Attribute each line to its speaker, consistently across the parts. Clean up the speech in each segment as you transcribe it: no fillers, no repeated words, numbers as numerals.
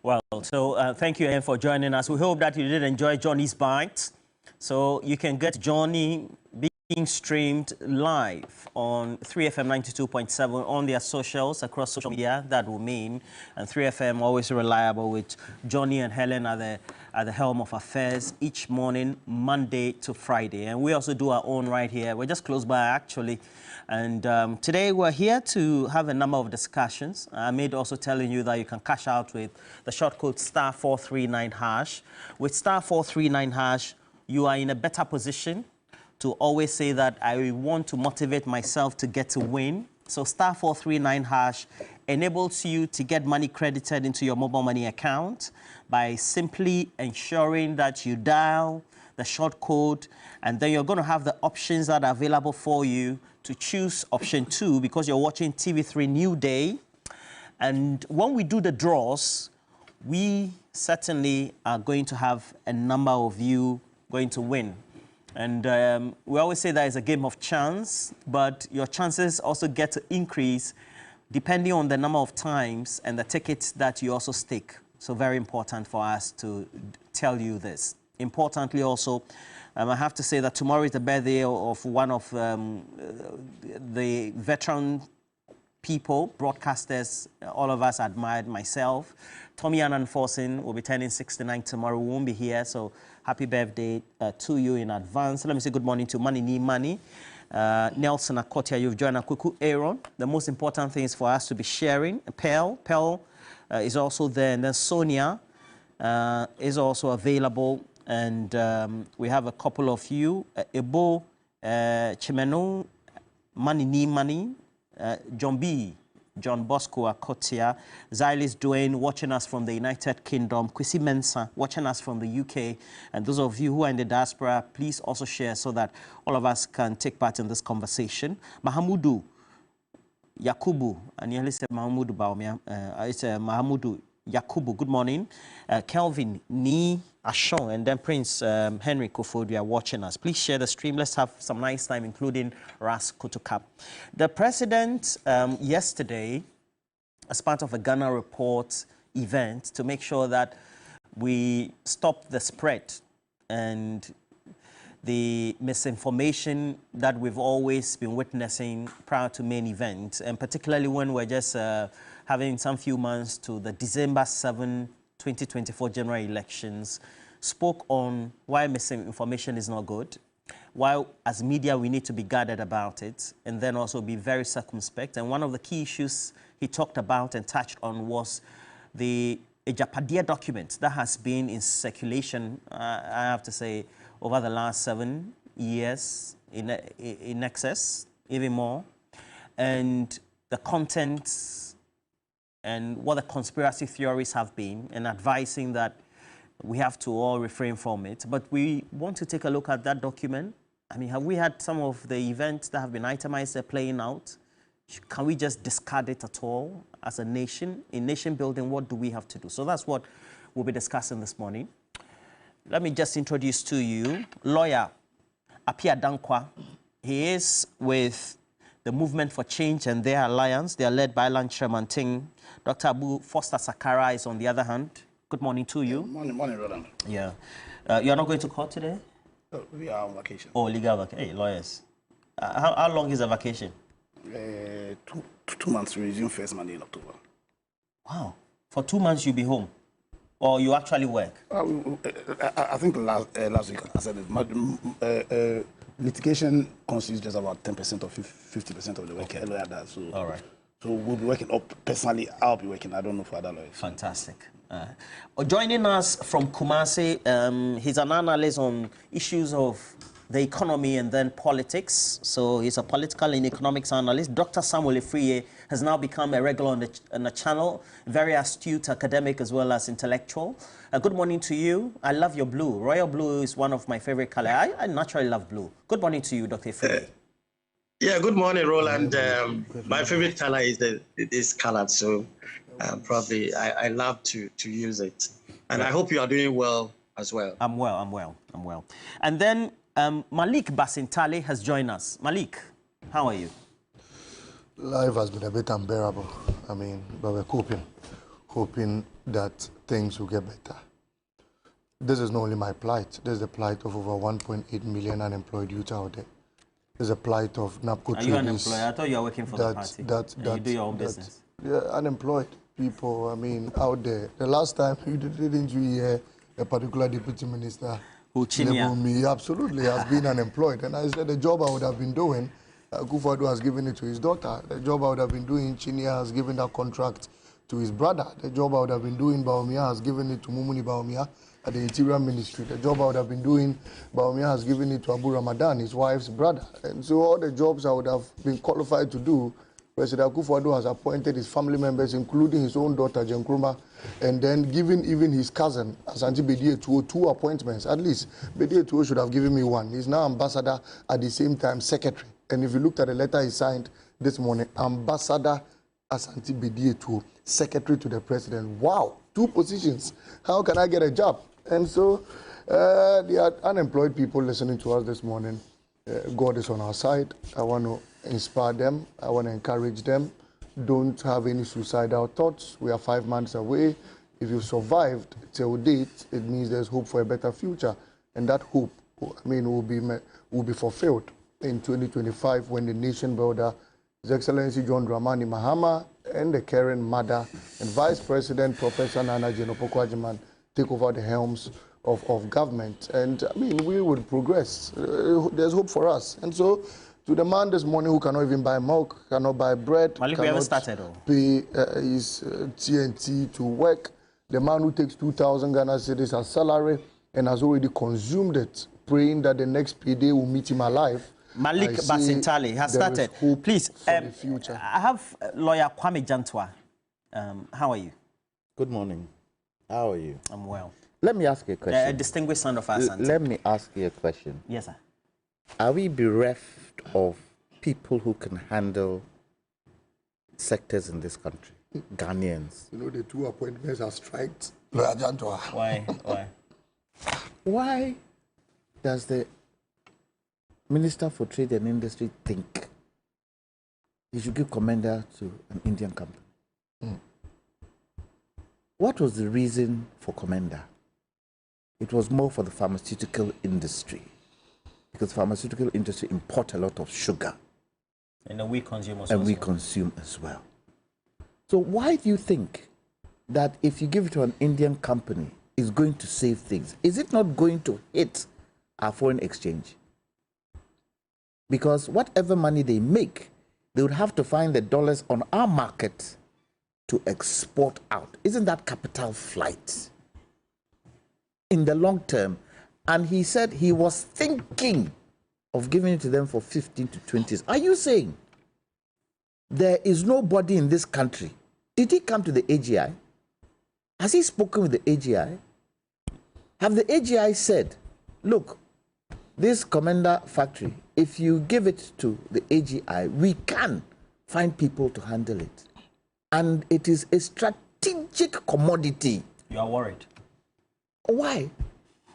Speaker 1: Well, so thank you again for joining us. We hope that you did enjoy Johnny's Bites. So you can get Johnny being streamed live on 3FM 92.7 on their socials, across social media, that will mean. And 3FM always reliable with Johnny and Helen at the helm of affairs each morning, Monday to Friday. And we also do our own right here. We're just close by, actually. And today we're here to have a number of discussions. I made also telling you that you can cash out with the short code *439#. With *439#, you are in a better position to always say that I want to motivate myself to get to win. So *439# enables you to get money credited into your mobile money account by simply ensuring that you dial the short code, and then you're going to have the options that are available for you to choose option 2 because you're watching TV3 New Day. And when we do the draws, we certainly are going to have a number of you going to win. And we always say that it's a game of chance, but your chances also get to increase depending on the number of times and the tickets that you also stake. So very important for us to tell you this. Importantly also, I have to say that tomorrow is the birthday of one of the veteran people, broadcasters, all of us admired, myself. Tommy Annan Forson will be turning 69 tomorrow. We won't be here, so happy birthday to you in advance. Let me say good morning to Money Money. Nelson Akotia, you've joined Akuku Aaron. The most important thing is for us to be sharing. Pearl is also there, and then Sonia is also available. And we have a couple of you, Ebo, Chimeno, Money, John B, John Bosco Akotia, Zylis Dwayne watching us from the United Kingdom, Kwesi Mensah watching us from the UK, and those of you who are in the diaspora, please also share so that all of us can take part in this conversation. Mahamudu Yakubu, and you say Mahamudu Baumia, it's Mahamudu Yakubu, good morning. Kelvin Ni Ashon, and then Prince Henry Kofodu are watching us. Please share the stream. Let's have some nice time, including Ras Kutukap. The president yesterday, as part of a Ghana Report event, to make sure that we stop the spread and the misinformation that we've always been witnessing prior to main events, and particularly when we're just having some few months to the December 7, 2024 general elections, spoke on why misinformation is not good, why as media we need to be guarded about it, and then also be very circumspect. And one of the key issues he talked about and touched on was the Agyapadie document that has been in circulation, I have to say, over the last 7 years in excess, even more, and the contents and what the conspiracy theories have been, and advising that we have to all refrain from it. But we want to take a look at that document. I mean, have we had some of the events that have been itemized there playing out? Can we just discard it at all as a nation? In nation building, what do we have to do? So that's what we'll be discussing this morning. Let me just introduce to you lawyer Apia Dankwa. He is with the Movement for Change and their alliance. They are led by Alan Chairman Ting. Dr. Abu Foster Sakara is on the other hand. Good morning to you.
Speaker 2: Morning, Roland.
Speaker 1: Yeah. You're not going to court today?
Speaker 2: We are on vacation.
Speaker 1: Oh, legal vacation. Hey, lawyers. How long is the vacation?
Speaker 2: 2 months. We resume first Monday in October.
Speaker 1: Wow. For 2 months you'll be home? Or you actually work?
Speaker 2: I think last week I said it. Litigation constitutes just about 10% or 50% of the work.
Speaker 1: Okay.
Speaker 2: That, so,
Speaker 1: all right.
Speaker 2: So we'll be working up. Personally, I'll be working. I don't know for other lawyers.
Speaker 1: Fantastic. Joining us from Kumasi, he's an analyst on issues of the economy and then politics. So he's a political and economics analyst. Dr. Samuel Ifriye has now become a regular on the channel, very astute academic as well as intellectual. Good morning to you. I love your blue. Royal blue is one of my favorite colors. I naturally love blue. Good morning to you, Dr. Ifriye.
Speaker 3: Yeah, good morning, Roland. My favorite color is this color, so probably I love to use it. And I hope you are doing well as well.
Speaker 1: I'm well. And then Malik Basintale has joined us. Malik, how are you?
Speaker 4: Life has been a bit unbearable. I mean, but we're coping. hoping that things will get better. This is not only my plight. This is the plight of over 1.8 million unemployed youth out there. This is a plight of NAPCO
Speaker 1: Are you unemployed? I thought you were working for the party. You do your own business.
Speaker 4: Yeah, unemployed people, I mean, out there. The last time, didn't you hear a particular deputy minister label me? Absolutely, has been unemployed. And I said the job I would have been doing, Akufo-Addo has given it to his daughter. The job I would have been doing, Chinia has given that contract to his brother. The job I would have been doing, Bawumia has given it to Mumuni Bawumia at the Interior Ministry. The job I would have been doing, Bawumia has given it to Abu Ramadan, his wife's brother. And so all the jobs I would have been qualified to do, President Akufo-Addo has appointed his family members, including his own daughter, Jen Nkrumah, and then given even his cousin, Asante Bedie Tuo, 2 appointments. At least Bedie Tuo should have given me 1. He's now ambassador, at the same time secretary. And if you looked at the letter he signed this morning, Ambassador Asante Bedie Tuo, secretary to the president. Wow, 2 positions. How can I get a job? And so the unemployed people listening to us this morning, God is on our side. I want to inspire them. I want to encourage them. Don't have any suicidal thoughts. We are 5 months away. If you survived till date, it means there's hope for a better future. And that hope, I mean, will be fulfilled in 2025 when the nation builder, His Excellency John Dramani Mahama, and the caring mother and Vice President Professor Nana Jenopo-Kwajiman take over the helms of government. And I mean, we would progress. There's hope for us. And so, to the man this morning who cannot even buy milk, cannot buy bread,
Speaker 1: Malik, we haven't started,
Speaker 4: pay his TNT to work, the man who takes 2,000 Ghana cedis as salary and has already consumed it, praying that the next payday will meet him alive.
Speaker 1: Malik Basintali has started. Please,
Speaker 4: for the future.
Speaker 1: I have lawyer Kwame Jantwa. How are you?
Speaker 5: Good morning. How are you?
Speaker 1: I'm well.
Speaker 5: Let me ask you a question.
Speaker 1: A distinguished son of our son.
Speaker 5: Let me ask you a question.
Speaker 1: Yes, sir.
Speaker 5: Are we bereft of people who can handle sectors in this country? Ghanaians.
Speaker 4: You know, the 2 appointments are striked. Lawyer Jantwa.
Speaker 1: Why?
Speaker 5: Why does the Minister for Trade and Industry think he should give commander to an Indian company? What was the reason for commander? It was more for the pharmaceutical industry, because the pharmaceutical industry import a lot of sugar.
Speaker 1: And we consume as
Speaker 5: well.
Speaker 1: And
Speaker 5: we consume as well. So why do you think that if you give it to an Indian company, it's going to save things? Is it not going to hit our foreign exchange? Because whatever money they make, they would have to find the dollars on our market to export out. Isn't that capital flight in the long term? And he said he was thinking of giving it to them for 15 to 20 years. Are you saying there is nobody in this country? Did he come to the AGI? Has he spoken with the AGI? Have the AGI said, look, this commander factory, if you give it to the AGI, we can find people to handle it. And it is a strategic commodity.
Speaker 1: You are worried.
Speaker 5: Why?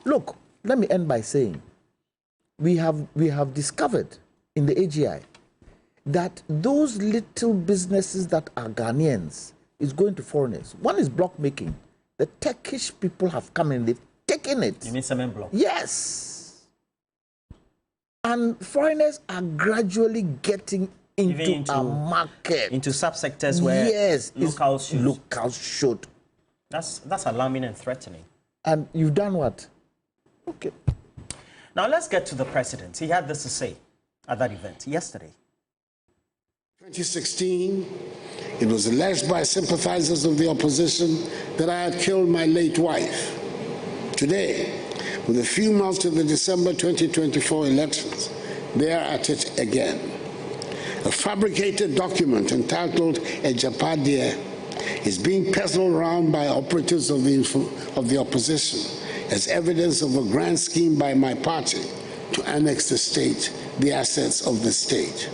Speaker 5: Look, let me end by saying, we have discovered in the AGI that those little businesses that are Ghanaians is going to foreigners. One is block making. The Turkish people have come in, they've taken it.
Speaker 1: You mean cement block?
Speaker 5: Yes. And foreigners are gradually getting into our market.
Speaker 1: Into subsectors where
Speaker 5: locals should.
Speaker 1: That's alarming and threatening.
Speaker 5: And you've done what? Okay.
Speaker 1: Now let's get to the president. He had this to say at that event yesterday.
Speaker 6: 2016, it was alleged by sympathizers of the opposition that I had killed my late wife. Today, with a few months to the December 2024 elections, they are at it again. A fabricated document entitled Agyapadie is being peddled around by operatives of the opposition as evidence of a grand scheme by my party to annex the state, the assets of the state.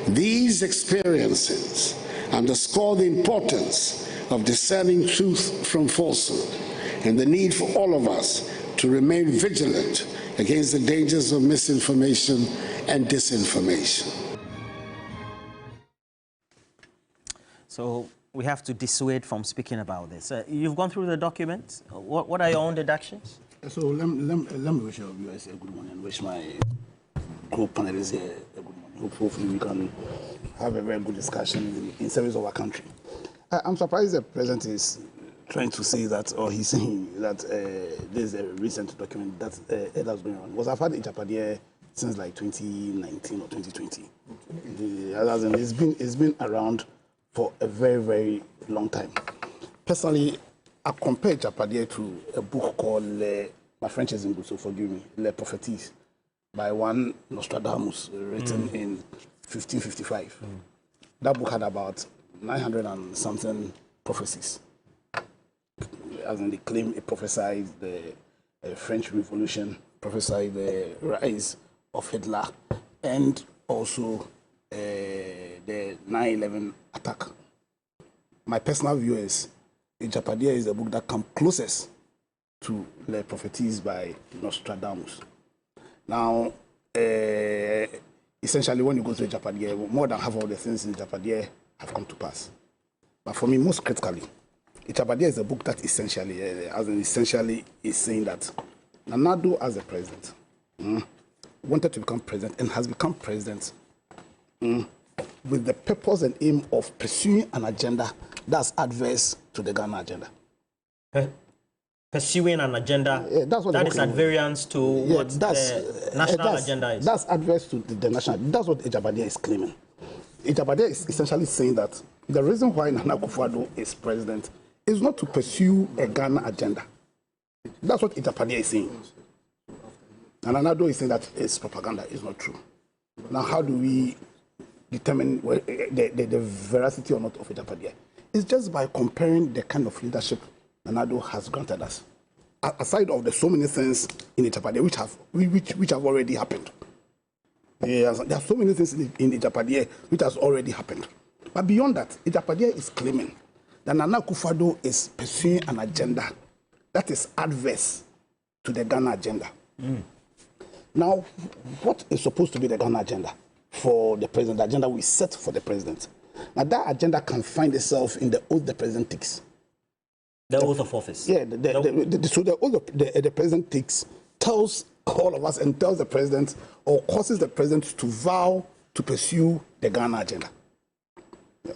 Speaker 6: These experiences underscore the importance of discerning truth from falsehood and the need for all of us to remain vigilant against the dangers of misinformation and disinformation.
Speaker 1: So we have to dissuade from speaking about this. You've gone through the document. What are your own deductions?
Speaker 2: So let me wish your viewers a good morning and wish my co-panelists here a good morning. Hopefully we can have a very good discussion in service of our country. I'm surprised the president is trying to say that, or he's saying that there's a recent document that's going on. Because I've had Agyapadie since like 2019 or 2020. It's been around for a very, very long time. Personally, I compare Agyapadie to a book called, my French isn't good, so forgive me, Les Prophéties, by one Nostradamus, written in 1555. That book had about 900 and something prophecies. As in, they claim it prophesied the French Revolution, prophesied the rise of Hitler, and also the 9/11 attack. My personal view is Agyapadie is the book that comes closest to Les Prophéties by Nostradamus. Now, essentially, when you go to Agyapadie, more than half of the things in Agyapadie have come to pass. But for me, most critically, Agyapadie is a book that essentially is saying that Nana Addo, as the president, wanted to become president and has become president with the purpose and aim of pursuing an agenda that's adverse to the Ghana agenda.
Speaker 1: Pursuing an agenda that is at variance to what the national agenda is.
Speaker 2: That's adverse to the national. That's what Agyapadie is claiming. Agyapadie is essentially saying that the reason why Nana Akufo-Addo is president is not to pursue a Ghana agenda. That's what Agyapadie is saying. And Nana Addo is saying that it's propaganda, it's not true. Now, how do we determine the veracity or not of Agyapadie? It's just by comparing the kind of leadership Nana Addo has granted us. Aside of the so many things in Agyapadie which have already happened. There are so many things in Agyapadie which has already happened. But beyond that, Agyapadie is claiming that Nana Akufo-Addo is pursuing an agenda that is adverse to the Ghana agenda. Now, what is supposed to be the Ghana agenda for the president, the agenda we set for the president? Now, that agenda can find itself in the oath the president takes.
Speaker 1: The oath of office.
Speaker 2: Yeah, so the oath the president takes tells all of us and tells the president or causes the president to vow to pursue the Ghana agenda,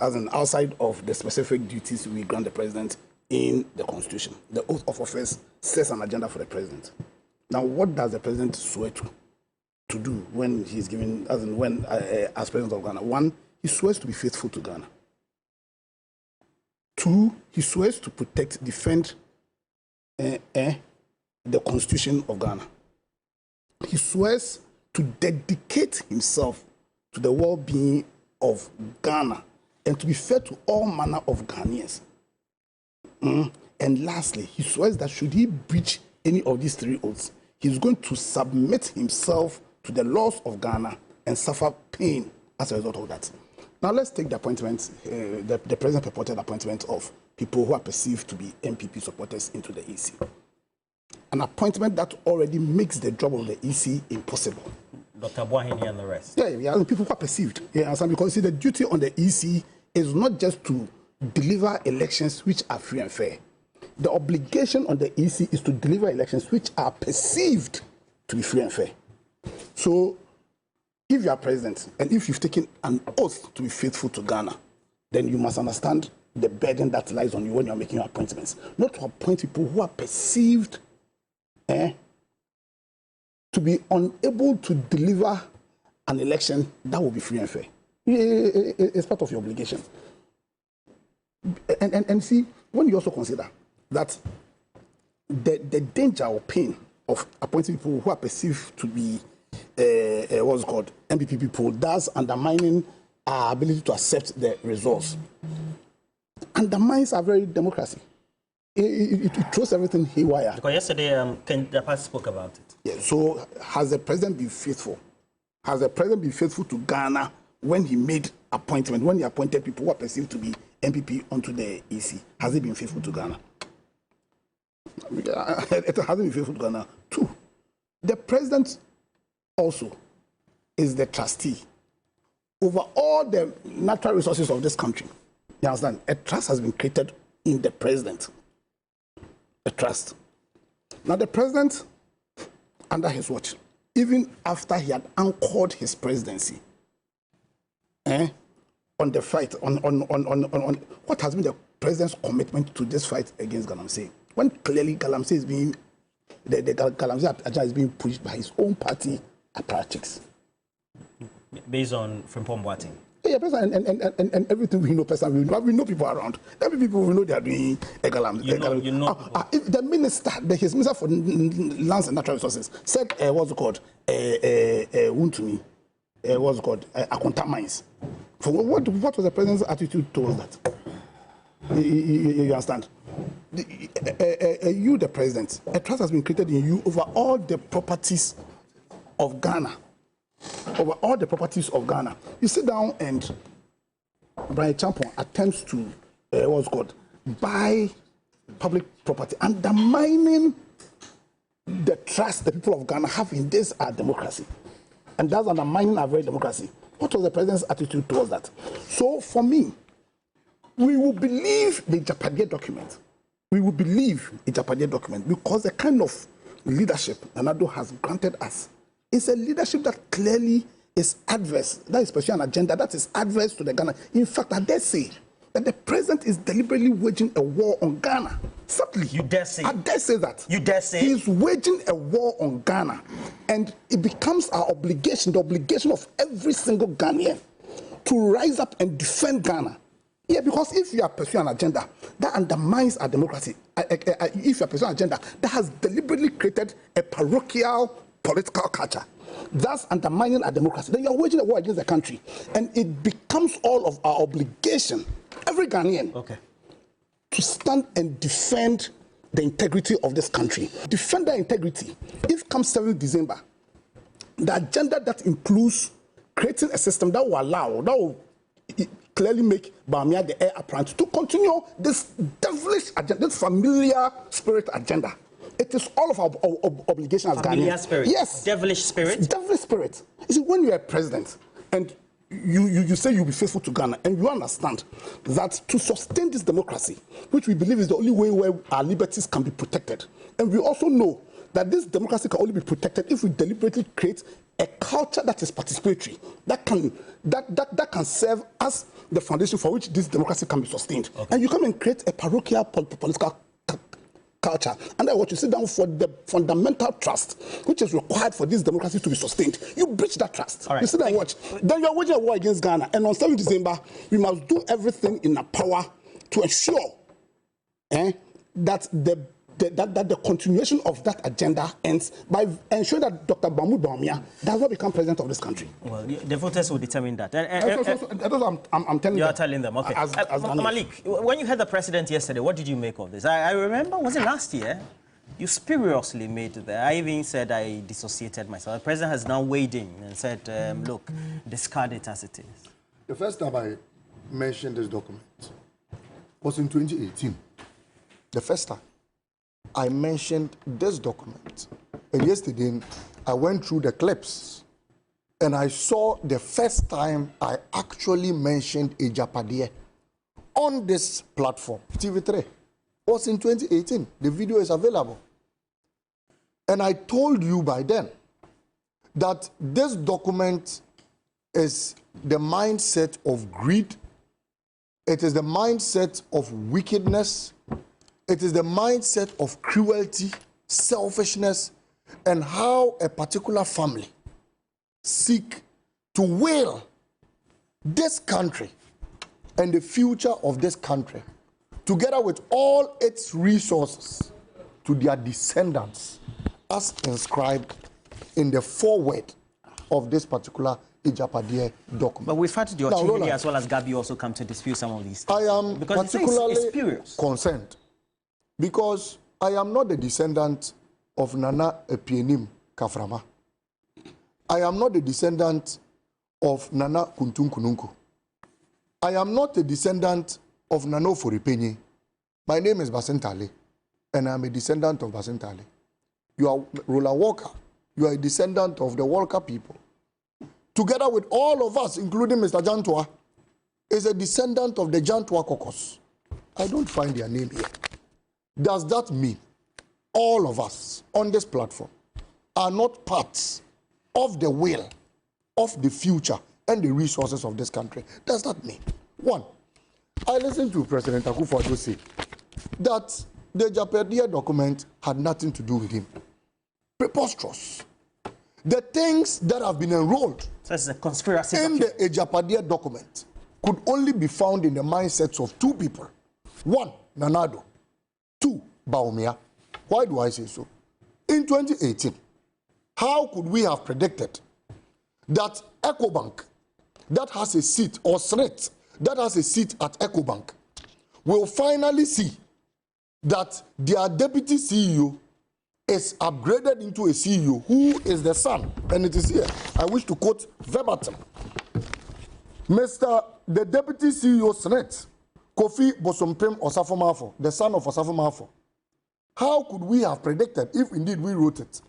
Speaker 2: as in outside of the specific duties we grant the president in the Constitution. The oath of office sets an agenda for the president. Now, what does the president swear to do when he's given, as president of Ghana? One, he swears to be faithful to Ghana. Two, he swears to protect, defend the Constitution of Ghana. He swears to dedicate himself to the well-being of Ghana and to be fair to all manner of Ghanaians. And lastly, he swears that should he breach any of these three oaths, he's going to submit himself to the laws of Ghana and suffer pain as a result of that. Now let's take the appointment, the present purported appointment of people who are perceived to be MPP supporters into the EC. An appointment that already makes the job of the EC impossible.
Speaker 1: Dr. Boahini and the rest.
Speaker 2: Yeah, people who are perceived. Yeah, because see, the duty on the EC is not just to deliver elections which are free and fair. The obligation on the EC is to deliver elections which are perceived to be free and fair. So, if you are president and if you've taken an oath to be faithful to Ghana, then you must understand the burden that lies on you when you are making your appointments. Not to appoint people who are perceived to be unable to deliver an election that will be free and fair. It's part of your obligation. And see, when you also consider that the danger or pain of appointing people who are perceived to be what's called MPP people, thus undermining our ability to accept the results, undermines our very democracy. It throws everything haywire.
Speaker 1: Because yesterday, Ken Dapa spoke about it.
Speaker 2: Yeah. So has the president been faithful? Has the president been faithful to Ghana when he made appointment, when he appointed people who are perceived to be MPP onto the EC? Has he been faithful to Ghana? It hasn't been faithful to Ghana. Two, the president also is the trustee over all the natural resources of this country. You understand? A trust has been created in the president. A trust. Now the president, under his watch, even after he had anchored his presidency, on the fight, on what has been the president's commitment to this fight against Galamsey, when clearly Galamsey is being, the Galamsey agenda is being pushed by his own party apparatchiks.
Speaker 1: Based on Frimpong Boateng?
Speaker 2: Yeah, and everything we know personally, we know people around. Every people we know they are doing a Galamsey.
Speaker 1: You know
Speaker 2: if the minister, his minister for lands and natural resources said, what's it called, what's it called, Akonta mines. For what was the president's attitude towards that? You understand? You, the president, a trust has been created in you over all the properties of Ghana. Over all the properties of Ghana. You sit down and Brian Champon attempts to, what's called, buy public property, undermining the trust the people of Ghana have in this our democracy. And that's undermining our very democracy. What was the president's attitude towards that? So for me, we will believe the Agyapadie document. We will believe the Agyapadie document because the kind of leadership Nana-Addo has granted us is a leadership that clearly is adverse. That is pursuing an agenda that is adverse to the Ghana. In fact, I dare say that the president is deliberately waging a war on Ghana. Subtly.
Speaker 1: You dare say?
Speaker 2: I dare say that.
Speaker 1: You dare say?
Speaker 2: He's waging a war on Ghana. And it becomes our obligation, the obligation of every single Ghanaian to rise up and defend Ghana. Yeah, because if you are pursuing an agenda that undermines our democracy, if you are pursuing an agenda that has deliberately created a parochial political culture, that's undermining our democracy, then you're waging a war against the country. And it becomes all of our obligation, every Ghanaian, to stand and defend the integrity of this country. Defend that integrity. If comes 7th December, the agenda that includes creating a system that will allow, that will clearly make Bawumia the heir apparent to continue this devilish agenda, this familiar spirit agenda. It is all of our obligation as Ghanaians.
Speaker 1: Familiar spirit?
Speaker 2: Yes.
Speaker 1: Devilish spirit?
Speaker 2: Devilish spirit. You see, when you are a president and you say you'll be faithful to Ghana, and you understand that to sustain this democracy, which we believe is the only way where our liberties can be protected, and we also know that this democracy can only be protected if we deliberately create a culture that is participatory, that can serve as the foundation for which this democracy can be sustained. And you come and create a parochial political culture, and then what you sit down for the fundamental trust which is required for this democracy to be sustained, you breach that trust. You sit there and watch. Then you're waging a war against Ghana, and on 7th December, we must do everything in our power to ensure that the continuation of that agenda ends by ensuring that Dr. Mahmoud Bawumia does not become president of this country.
Speaker 1: Well, the voters will determine that.
Speaker 2: I'm telling you.
Speaker 1: You are telling them, okay. Malik, when you heard the president yesterday, what did you make of this? I remember, was it last year? You spuriously made there. I even said I dissociated myself. The president has now weighed in and said, look, discard it as it is.
Speaker 4: The first time I mentioned this document was in 2018. The first time I mentioned this document. And yesterday, I went through the clips and I saw the first time I actually mentioned Agyapadie on this platform, TV3, was in 2018. The video is available. And I told you by then that this document is the mindset of greed. It is the mindset of wickedness. It is the mindset of cruelty, selfishness, and how a particular family seek to will this country and the future of this country, together with all its resources, to their descendants, as inscribed in the foreword of this particular Agyapadie document.
Speaker 1: But we've had the Ochimini as well as Gabi also come to dispute some of these things.
Speaker 4: I am
Speaker 1: because
Speaker 4: particularly concerned because I am not the descendant of Nana Epienim Kaframa. I am not the descendant of Nana Kuntun Kununku. I am not a descendant of Nano Foripenye. My name is Basentale, and I am a descendant of Basentale. You are Roland Walker. You are a descendant of the Walker people. Together with all of us, including Mr. Jantua, is a descendant of the Jantua caucus. I don't find their name here. Does that mean all of us on this platform are not parts of the will of the future and the resources of this country? Does that mean? One, I listened to President Akufo-Addo say that the Agyapadie document had nothing to do with him. Preposterous. The things that have been enrolled
Speaker 1: so it's a conspiracy
Speaker 4: in the Agyapadie document could only be found in the mindsets of two people. One, Nanado. Two, Bawumia. Why do I say so? In 2018, how could we have predicted that EcoBank, that has a seat, or SNET, that has a seat at EcoBank, will finally see that their deputy CEO is upgraded into a CEO who is the son, and it is here. I wish to quote verbatim. The deputy CEO SNET, Kofi Bosompem Osafo-Maafo, the son of Osafo-Maafo. How could we have predicted, if indeed we wrote it,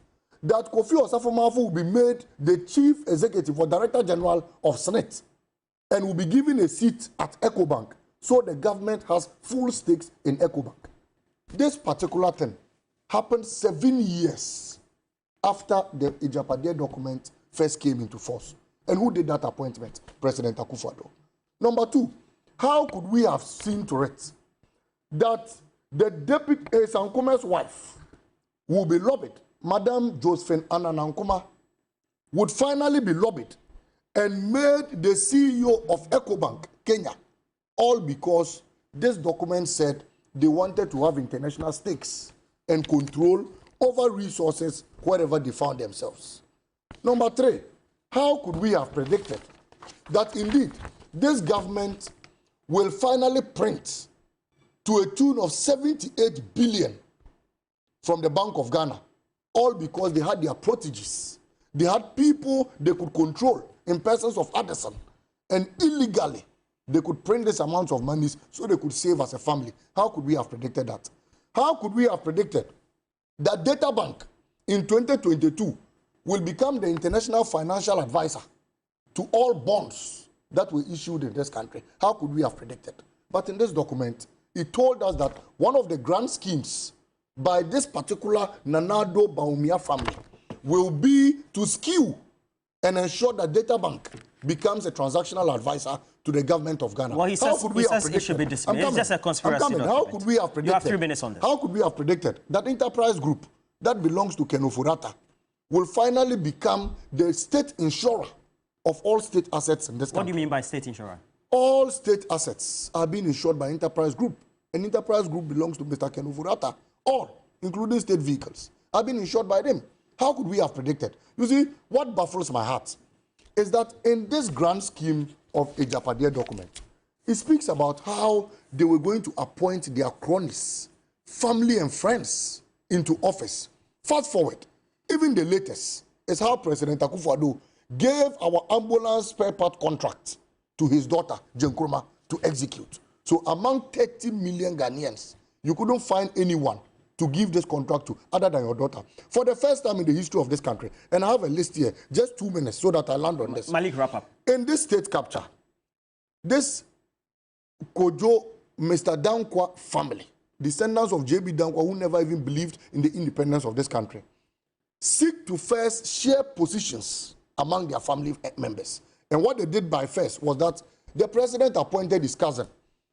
Speaker 4: that Kofi Osafo-Maafo will be made the chief executive or director general of SNET and will be given a seat at EcoBank, so the government has full stakes in EcoBank? This particular thing happened 7 years after the Agyapadie document first came into force. And who did that appointment? President Akufo-Addo. Number two, how could we have seen to it that the deputy Sankome's wife will be lobbied, Madam Josephine Anna Nankoma, would finally be lobbied and made the CEO of EcoBank, Kenya, all because this document said they wanted to have international stakes and control over resources wherever they found themselves. Number three, how could we have predicted that indeed this government will finally print to a tune of 78 billion from the Bank of Ghana, all because they had their proteges. They had people they could control in persons of Addison, and illegally they could print this amount of money so they could save as a family. How could we have predicted that? How could we have predicted that Data Bank in 2022 will become the international financial advisor to all bonds that were issued in this country? How could we have predicted? But in this document, it told us that one of the grand schemes by this particular Nanado Bawumia family will be to skew and ensure that Data Bank becomes a transactional advisor to the government of Ghana.
Speaker 1: Well, he says it should be dismissed. It's just a conspiracy document.
Speaker 4: How could we have predicted?
Speaker 1: You have 3 minutes on this.
Speaker 4: How could we have predicted that Enterprise Group that belongs to Kenofurata will finally become the state insurer of all state assets in this country?
Speaker 1: What do you mean by state insurer?
Speaker 4: All state assets are being insured by Enterprise Group, and Enterprise Group belongs to Mr. Kenofurata. All, including state vehicles, are being insured by them. How could we have predicted? You see, what baffles my heart is that in this grand scheme of Agyapadie document, it speaks about how they were going to appoint their cronies, family and friends into office. Fast forward, even the latest is how President Akufo-Addo gave our ambulance spare part contract to his daughter, Jenkroma, to execute. So among 30 million Ghanaians, you couldn't find anyone to give this contract to other than your daughter. For the first time in the history of this country, and I have a list here, just 2 minutes so that I land on this.
Speaker 1: Malik, wrap up.
Speaker 4: In this state capture, this Kojo, Mr. Dankwa family, descendants of J.B. Dankwa who never even believed in the independence of this country, seek to first share positions among their family members. And what they did by first was that the president appointed his cousin,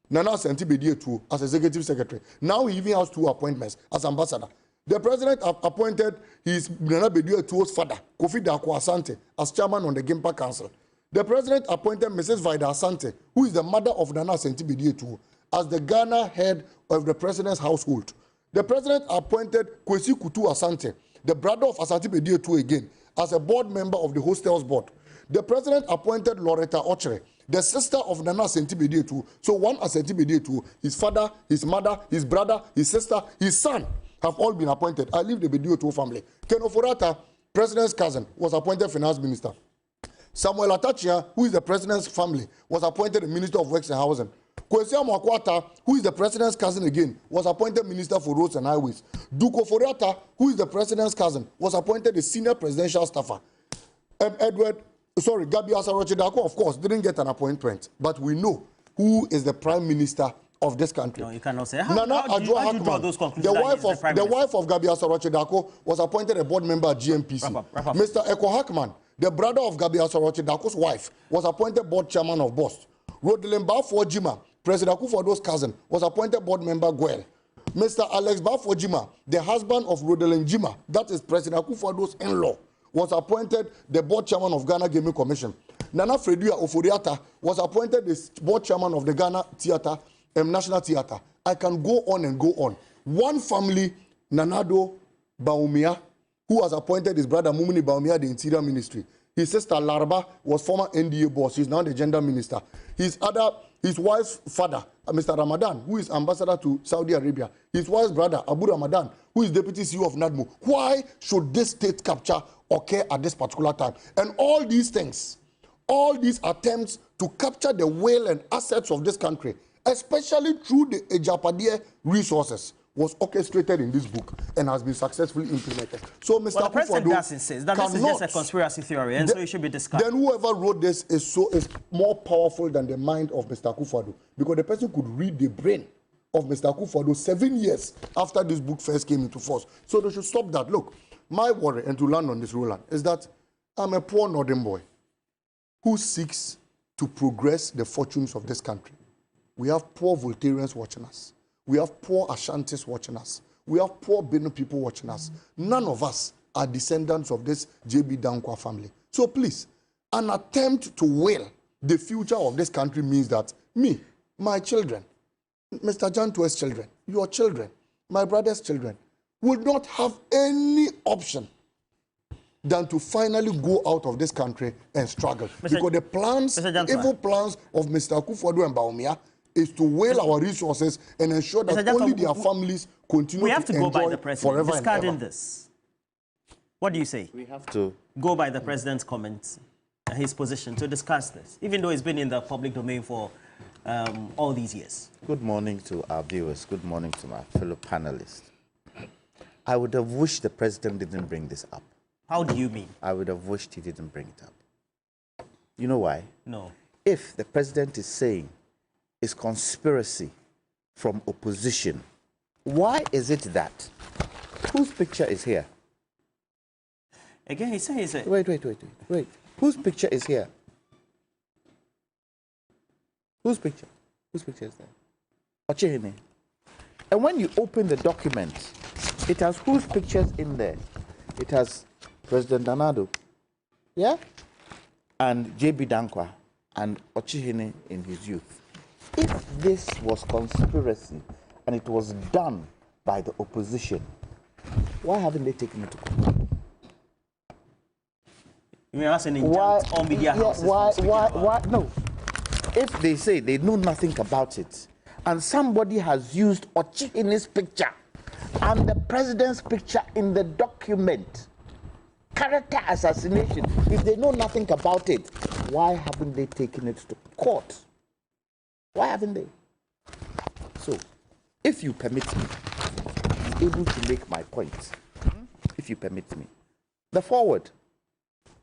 Speaker 4: Nana Sentibedie Tuo, as executive secretary. Now he even has 2 appointments as ambassador. The president appointed his Nana Bedie Tuo's father, Kofi Dako Asante, as chairman on the Gimpa Council. The president appointed Mrs. Vida Asante, who is the mother of Nana Sentibedie Tuo, as the Ghana head of the president's household. The president appointed Kwesi Kutu Asante, the brother of Asante Bedie Tuo again, as a board member of the hostels board. The president appointed Loretta Ochere, the sister of Nana Sentibedie Tuo. So one Asentibedie Tuo, his father, his mother, his brother, his sister, his son have all been appointed. I leave the Bedie Tuo family. Kenofurata, president's cousin, was appointed finance minister. Samuel Atachia, who is the president's family, was appointed the minister of works and housing. Kwesi Amoakwata, who is the president's cousin again, was appointed minister for roads and highways. Duko Foriata, who is the president's cousin, was appointed the senior presidential staffer. Gabi Asaroche Dako, of course, didn't get an appointment, but we know who is the prime minister of this country.
Speaker 1: No, you cannot say.
Speaker 4: Nana
Speaker 1: How do you draw those conclusions?
Speaker 4: The wife of Gabriel Soroche Darko was appointed a board member at GMPC.
Speaker 1: Wrap up.
Speaker 4: Mr. Eko Hackman, the brother of Gabriel Soroche Darko's wife, was appointed board chairman of BOST. Rodelin Bafo-Jima, President Akufo-Addo's cousin, was appointed board member Gwel. Mr. Alex Bafo-Jima, the husband of Rodelin Jima, that is President Akufo-Addo's in-law, was appointed the board chairman of Ghana Gaming Commission. Nana Fredua Oforiata was appointed the board chairman of the Ghana Theatre, National Theatre. I can go on and go on. One family, Nanado Baumia, who was appointed his brother Mumini Baumia, the Interior Ministry. His sister Laraba was former NDA boss. She's now the gender minister. His wife's father, Mr. Ramadan, who is ambassador to Saudi Arabia. His wife's brother, Abu Ramadan, who is deputy CEO of NADMO. Why should this state capture occur at this particular time? And all these things, all these attempts to capture the will and assets of this country, especially through the Agyapadie resources, was orchestrated in this book and has been successfully implemented. So, Mr.
Speaker 1: The president does insist that this is just a conspiracy theory, and so it should be discussed.
Speaker 4: Then whoever wrote this is more powerful than the mind of Mr. Akufo-Addo, because the person could read the brain of Mr. Akufo-Addo 7 years after this book first came into force. So they should stop that. Look, my worry, and to land on this, Roland, is that I'm a poor northern boy who seeks to progress the fortunes of this country. We have poor Voltarians watching us. We have poor Ashantis watching us. We have poor Benin people watching us. None of us are descendants of this J.B. Dankwa family. So please, an attempt to will the future of this country means that me, my children, Mr. Jantue's children, your children, my brother's children, will not have any option than to finally go out of this country and struggle. Because the plans, evil plans of Mr. Akufo-Addo and Baumia is to whale our resources and ensure that only their families continue to enjoy forever. We have to go by the president,
Speaker 1: discarding this. What do you say?
Speaker 5: We have to
Speaker 1: go by the president's comments, his position, to discuss this, even though it's been in the public domain for all these years.
Speaker 5: Good morning to our viewers. Good morning to my fellow panelists. I would have wished the president didn't bring this up.
Speaker 1: How do you mean?
Speaker 5: I would have wished he didn't bring it up. You know why?
Speaker 1: No.
Speaker 5: If the president is saying it's conspiracy from opposition, why is it that? Whose picture is here?
Speaker 1: Again, he says it.
Speaker 5: Wait. Whose picture is here? Whose picture? Whose picture is there? Ochehene. And when you open the document, it has whose pictures in there? It has President Danado, yeah? And J.B. Dankwa and Ochehene in his youth. If this was conspiracy and it was done by the opposition, why haven't they taken it to court?
Speaker 1: You mean that's an injunct all media houses?
Speaker 5: Why? No. If they say they know nothing about it, and somebody has used Ochihene's picture and the president's picture in the document, character assassination, if they know nothing about it, why haven't they taken it to court? Why haven't they? So, if you permit me, I'm able to make my point. If you permit me. The forward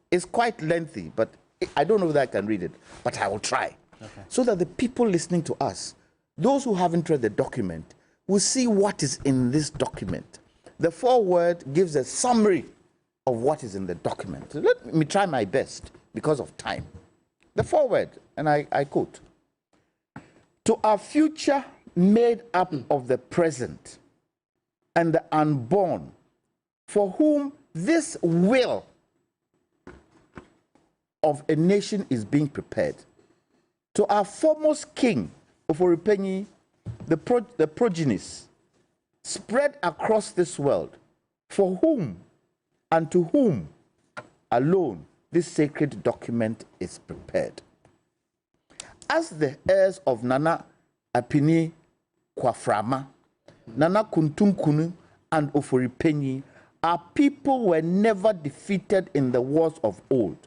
Speaker 5: is quite lengthy, but I don't know whether I can read it, but I will try. Okay. So that the people listening to us, those who haven't read the document, will see what is in this document. The foreword gives a summary of what is in the document. So let me try my best because of time. The foreword, and I quote, "To our future made up of the present and the unborn, for whom this will of a nation is being prepared. To our foremost king, Oforipenyi, the progenies, spread across this world, for whom and to whom alone this sacred document is prepared. As the heirs of Nana Apini Kwaframa, Nana Kuntunkunu, and Oforipenyi, our people were never defeated in the wars of old.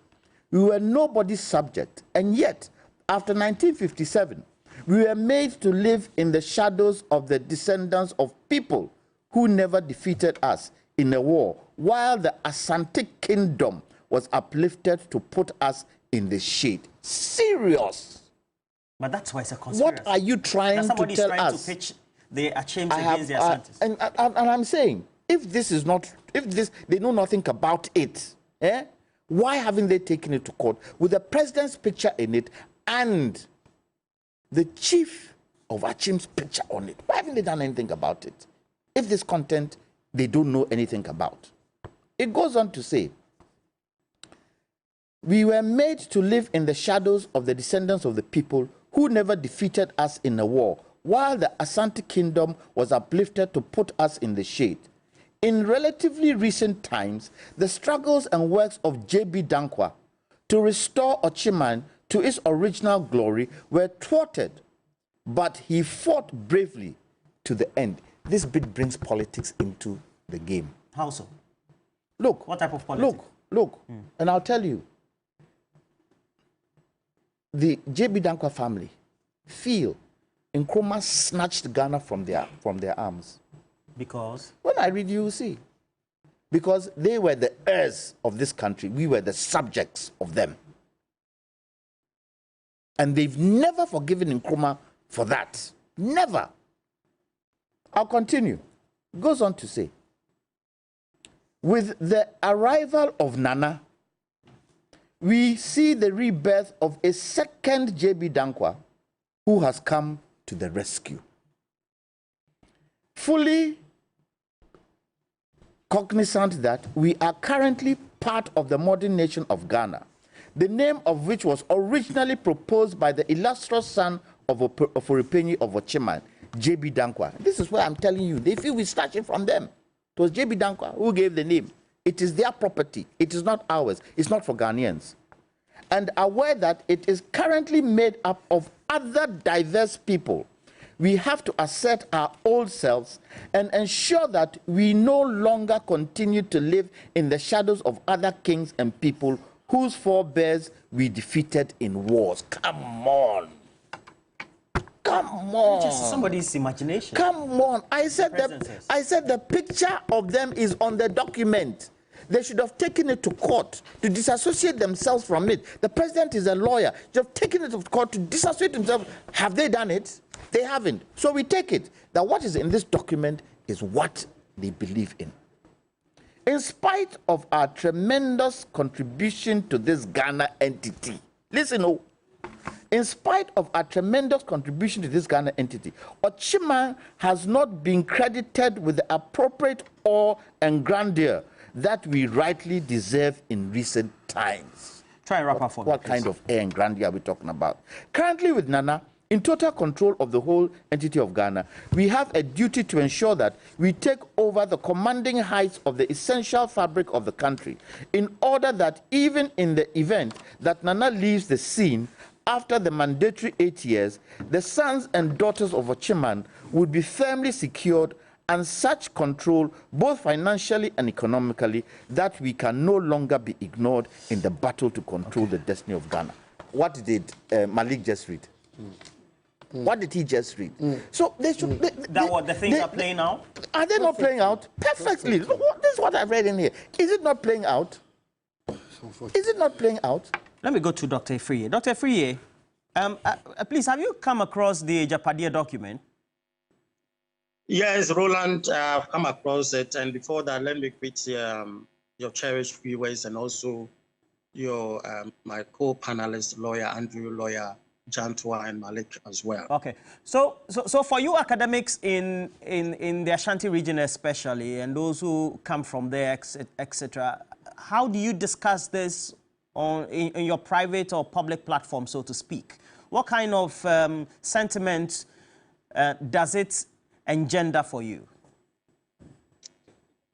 Speaker 5: We were nobody's subject, and yet, after 1957, we were made to live in the shadows of the descendants of people who never defeated us in a war, while the Asante kingdom was uplifted to put us in the shade." Serious.
Speaker 1: But that's why it's a conspiracy.
Speaker 5: What are you trying to tell us?
Speaker 1: Somebody's trying to pitch the Achims against the Asantes.
Speaker 5: And I'm saying, if this is not, if this, they know nothing about it, why haven't they taken it to court with the president's picture in it and the chief of Achim's picture on it? Why haven't they done anything about it? If this content they don't know anything about. It goes on to say, we were made to live in the shadows of the descendants of the people who never defeated us in a war, while the Asante kingdom was uplifted to put us in the shade. In relatively recent times, the struggles and works of J.B. Dankwa to restore Ochiman to its original glory were thwarted, but he fought bravely to the end. This bit brings politics into the game.
Speaker 1: How so?
Speaker 5: Look.
Speaker 1: What type of politics?
Speaker 5: Look, and I'll tell you. The J.B. Dankwa family feel Nkrumah snatched Ghana from their arms.
Speaker 1: Because?
Speaker 5: When I read, you will see. Because they were the heirs of this country. We were the subjects of them. And they've never forgiven Nkrumah for that. Never. I'll continue. It goes on to say, with the arrival of Nana, we see the rebirth of a second J.B. Dankwa who has come to the rescue. Fully cognizant that we are currently part of the modern nation of Ghana, the name of which was originally proposed by the illustrious son of Oripenyi of Ochiman, J.B. Dankwa. This is where I'm telling you, they feel we're snatching from them. It was J.B. Dankwa who gave the name. It is their property. It is not ours. It's not for Ghanaians. And aware that it is currently made up of other diverse people, we have to assert our old selves and ensure that we no longer continue to live in the shadows of other kings and people whose forebears we defeated in wars. Come on. Come on.
Speaker 1: Just somebody's imagination.
Speaker 5: Come on. I said the picture of them is on the document. They should have taken it to court to disassociate themselves from it. The president is a lawyer. They have taken it to court to disassociate themselves. Have they done it? They haven't. So we take it that what is in this document is what they believe in. In spite of our tremendous contribution to this Ghana entity, listen, in spite of our tremendous contribution to this Ghana entity, Ochiman has not been credited with the appropriate awe and grandeur that we rightly deserve in recent times.
Speaker 1: Try and wrap up for me.
Speaker 5: What kind of air and grandeur are we talking about? Currently with Nana, in total control of the whole entity of Ghana, we have a duty to ensure that we take over the commanding heights of the essential fabric of the country, in order that even in the event that Nana leaves the scene after the mandatory 8 years, the sons and daughters of Ochiman would be firmly secured and such control, both financially and economically, that we can no longer be ignored in the battle to control the destiny of Ghana. What did Malik just read? What did he just read? So they should...
Speaker 1: the things are playing out?
Speaker 5: Are they not playing out? Perfectly. This is what I've read in here. Is it not playing out? Is it not playing out?
Speaker 1: Let me go to Dr. Friye. Dr. Friye, please, have you come across the Agyapadie document?
Speaker 3: Yes, Roland, I've come across it. And before that, let me greet your cherished viewers and also your my co-panelist, lawyer Andrew, lawyer Jantua, and Malik as well.
Speaker 1: Okay. So for you academics in the Ashanti region especially, and those who come from there, etc., how do you discuss this in your private or public platform, so to speak? What kind of sentiment does it engender for you?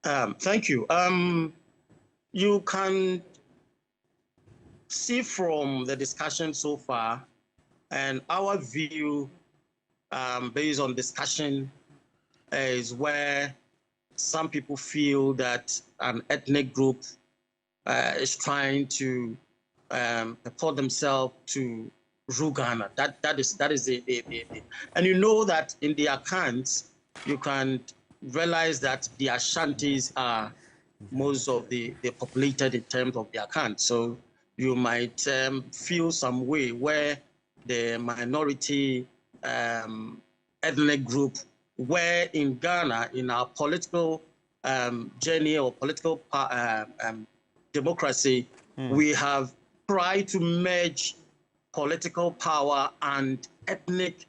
Speaker 3: Thank you. You can see from the discussion so far, and our view based on discussion is where some people feel that an ethnic group is trying to put themselves to rule Ghana. That is the and you know that in the accounts you can realize that the Ashantis are most of the populated in terms of the account. So you might feel some way where the minority ethnic group, where in Ghana, in our political journey or political democracy, we have tried to merge political power and ethnic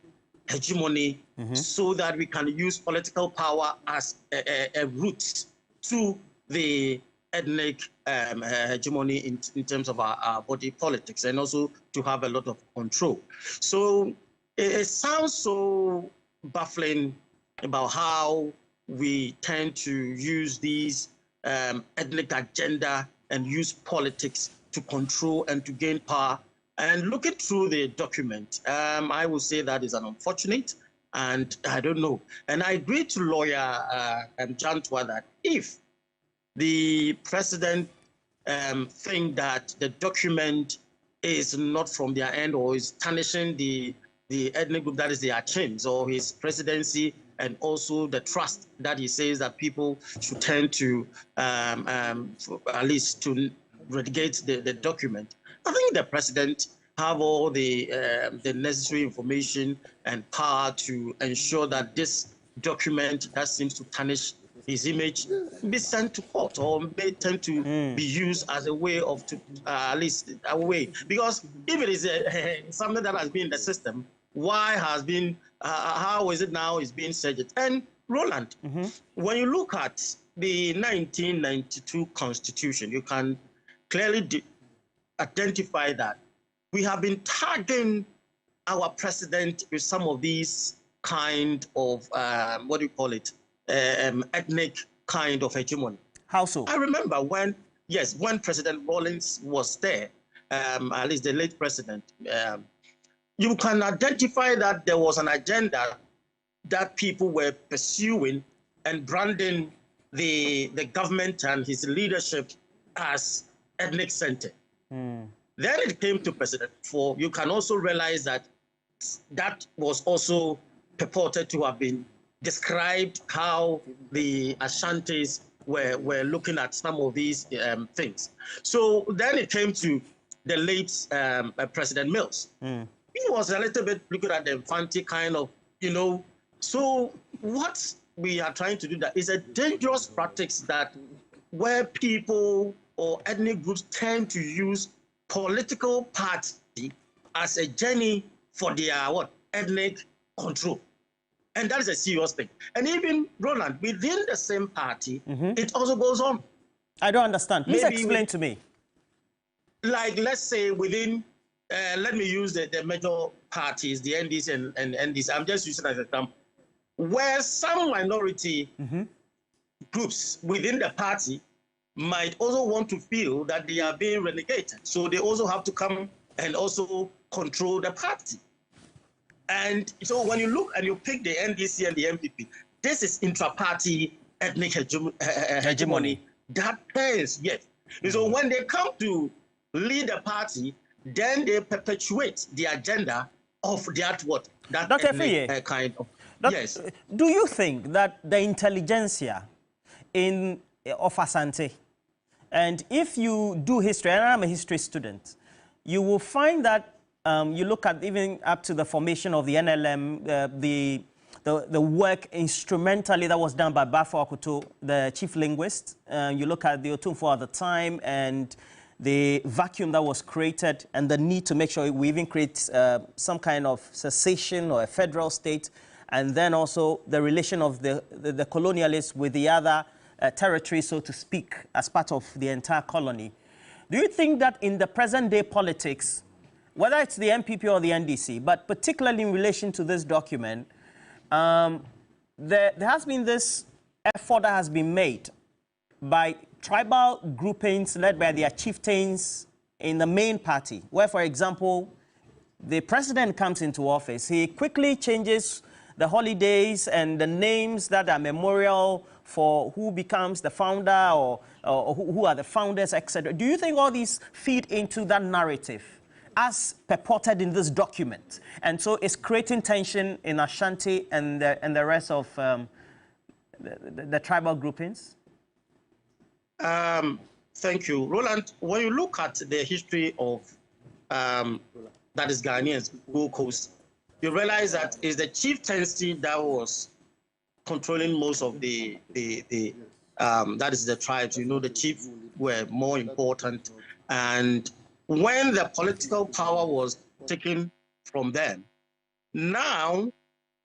Speaker 3: hegemony so that we can use political power as a route to the ethnic hegemony in terms of our body politics, and also to have a lot of control. So it sounds so baffling about how we tend to use these ethnic agenda and use politics to control and to gain power. And looking through the document, I would say that is an unfortunate, and I don't know. And I agree to lawyer Jantwa that if the president think that the document is not from their end or is tarnishing the ethnic group that is the Achims or his presidency, and also the trust that he says that people should tend to at least to relegate the document. I think the president have all the necessary information and power to ensure that this document that seems to tarnish his image be sent to court or may tend to be used as a way of at least a way. Because if it is something that has been in the system, why has been how is it now is being surged? And Roland, when you look at the 1992 Constitution, you can clearly identify that we have been tagging our president with some of these kind of what do you call it, ethnic kind of hegemony.
Speaker 1: How so?
Speaker 3: I remember when President Rawlings was there, at least the late president, you can identify that there was an agenda that people were pursuing and branding the government and his leadership as ethnic centered. Then it came to President Ford. You can also realize that that was also purported to have been described how the Ashantis were looking at some of these things. So then it came to the late President Mills. He was a little bit looking at the Infante kind of, So what we are trying to do that is a dangerous practice that where people or ethnic groups tend to use political party as a journey for their ethnic control. And that is a serious thing. And even, Roland, within the same party, it also goes on.
Speaker 1: I don't understand. Please explain to me.
Speaker 3: Like, let's say within, let me use the major parties, the NDC and NDC. I'm just using as an example. Where some minority groups within the party might also want to feel that they are being relegated. So they also have to come and also control the party. And so when you look and you pick the NDC and the MPP, this is intra-party ethnic hegemony. That is, yes. So when they come to lead the party, then they perpetuate the agenda of that
Speaker 1: Dr.
Speaker 3: ethnic kind of. Yes.
Speaker 1: Do you think that the intelligentsia of Asante, and if you do history, and I'm a history student, you will find that you look at even up to the formation of the NLM, the work instrumentally that was done by Bafo Akuto, the chief linguist. You look at the Otunfo at the time and the vacuum that was created and the need to make sure we even create some kind of cessation or a federal state, and then also the relation of the colonialists with the other territories, so to speak, as part of the entire colony. Do you think that in the present day politics, whether it's the MPP or the NDC, but particularly in relation to this document, there has been this effort that has been made by tribal groupings led by their chieftains in the main party, where, for example, the president comes into office, he quickly changes the holidays and the names that are memorial for who becomes the founder or who are the founders, etc. Do you think all these feed into that narrative as purported in this document? And so it's creating tension in Ashanti and the rest of the tribal groupings?
Speaker 3: Thank you. Roland, when you look at the history of that is Ghanaians, Gold Coast, you realize that it's the chieftaincy that was controlling most of the that is the tribes. You know, the chiefs were more important. And when the political power was taken from them, now,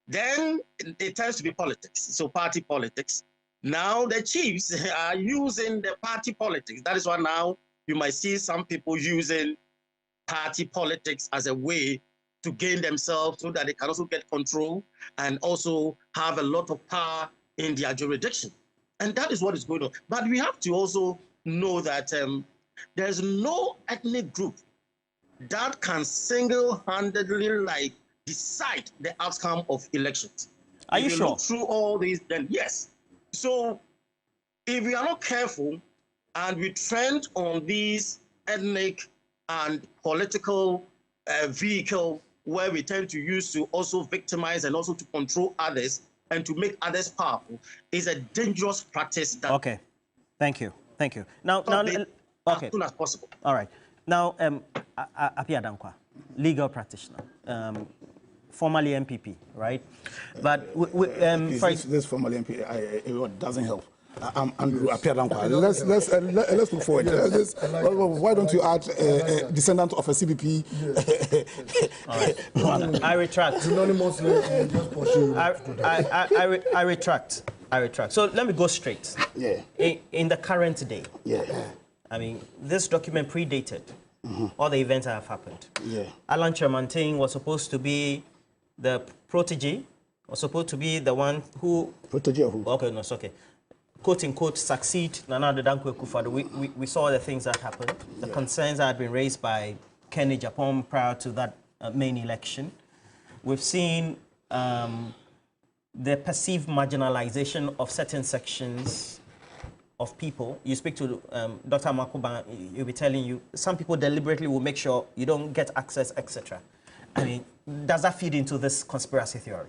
Speaker 3: then it tends to be politics. So party politics. Now the chiefs are using the party politics. That is why now you might see some people using party politics as a way to gain themselves so that they can also get control and also have a lot of power in their jurisdiction. And that is what is going on. But we have to also know that there's no ethnic group that can single-handedly decide the outcome of elections.
Speaker 1: Are you sure?
Speaker 3: Look through all these, then yes. So if we are not careful and we trend on these ethnic and political vehicle where we tend to use to also victimize and also to control others and to make others powerful, is a dangerous practice. That
Speaker 1: okay, thank you. Now, okay,
Speaker 3: as soon as possible.
Speaker 1: All right. Now, Apia Dankwa, legal practitioner, formerly MPP, right? But
Speaker 2: this formerly MPP it doesn't help. I'm Andrew Apia Dankwa. Let's move forward. Why don't you add descendant of a CBP?
Speaker 1: Right. I retract.
Speaker 4: Anonymously, just pursue.
Speaker 1: I retract. So let me go straight.
Speaker 2: Yeah.
Speaker 1: In the current day.
Speaker 2: Yeah.
Speaker 1: I mean, this document predated all the events that have happened.
Speaker 2: Yeah.
Speaker 1: Alan Chermanting was supposed to be the protege, was supposed to be the one who...
Speaker 2: Protege of who?
Speaker 1: Okay, no, it's okay. Quote unquote, succeed Nana Addo Dankwa Akufo-Addo. We saw the things that happened, the concerns that had been raised by Kenny Japan prior to that main election. We've seen the perceived marginalization of certain sections of people. You speak to Dr. Makuba, he'll be telling you, some people deliberately will make sure you don't get access, etc. I mean, does that feed into this conspiracy theory?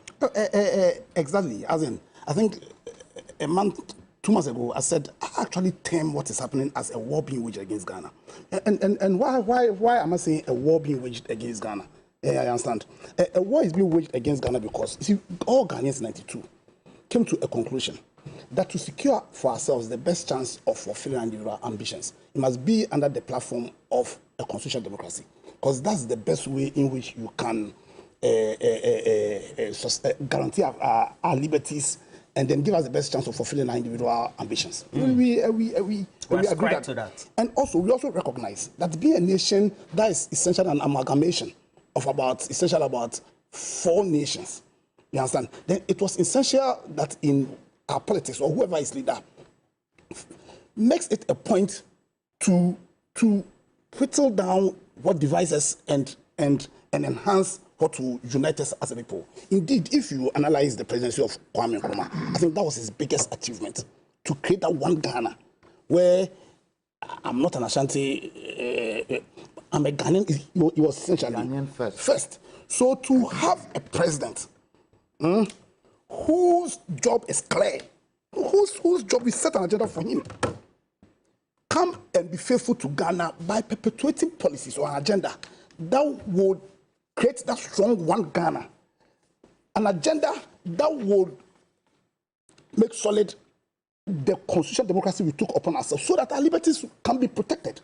Speaker 2: Exactly. As in, I think a month, 2 months ago, I said, I actually term what is happening as a war being waged against Ghana. And why am I saying a war being waged against Ghana? I understand. A war is being waged against Ghana because, you see, all Ghanaians in 92 came to a conclusion that to secure for ourselves the best chance of fulfilling our individual ambitions, it must be under the platform of a constitutional democracy, because that's the best way in which you can guarantee our liberties and then give us the best chance of fulfilling our individual ambitions. We agree
Speaker 1: to that.
Speaker 2: And also, we also recognize that being a nation, that is essentially an amalgamation of about 4 nations. You understand? Then it was essential that in our politics, or whoever is leader, makes it a point to whittle down what divides us and enhance what will unite us as a people. Indeed, if you analyze the presidency of Kwame Nkrumah, I think that was his biggest achievement, to create that one Ghana, where I'm not an Ashanti, I'm a Ghanaian. He was essentially
Speaker 5: Ghanaian
Speaker 2: first. So to have a president whose job is clear, whose job is set an agenda for him, come and be faithful to Ghana by perpetuating policies or an agenda that would create that strong one Ghana, an agenda that would make solid the constitutional democracy we took upon ourselves so that our liberties can be protected.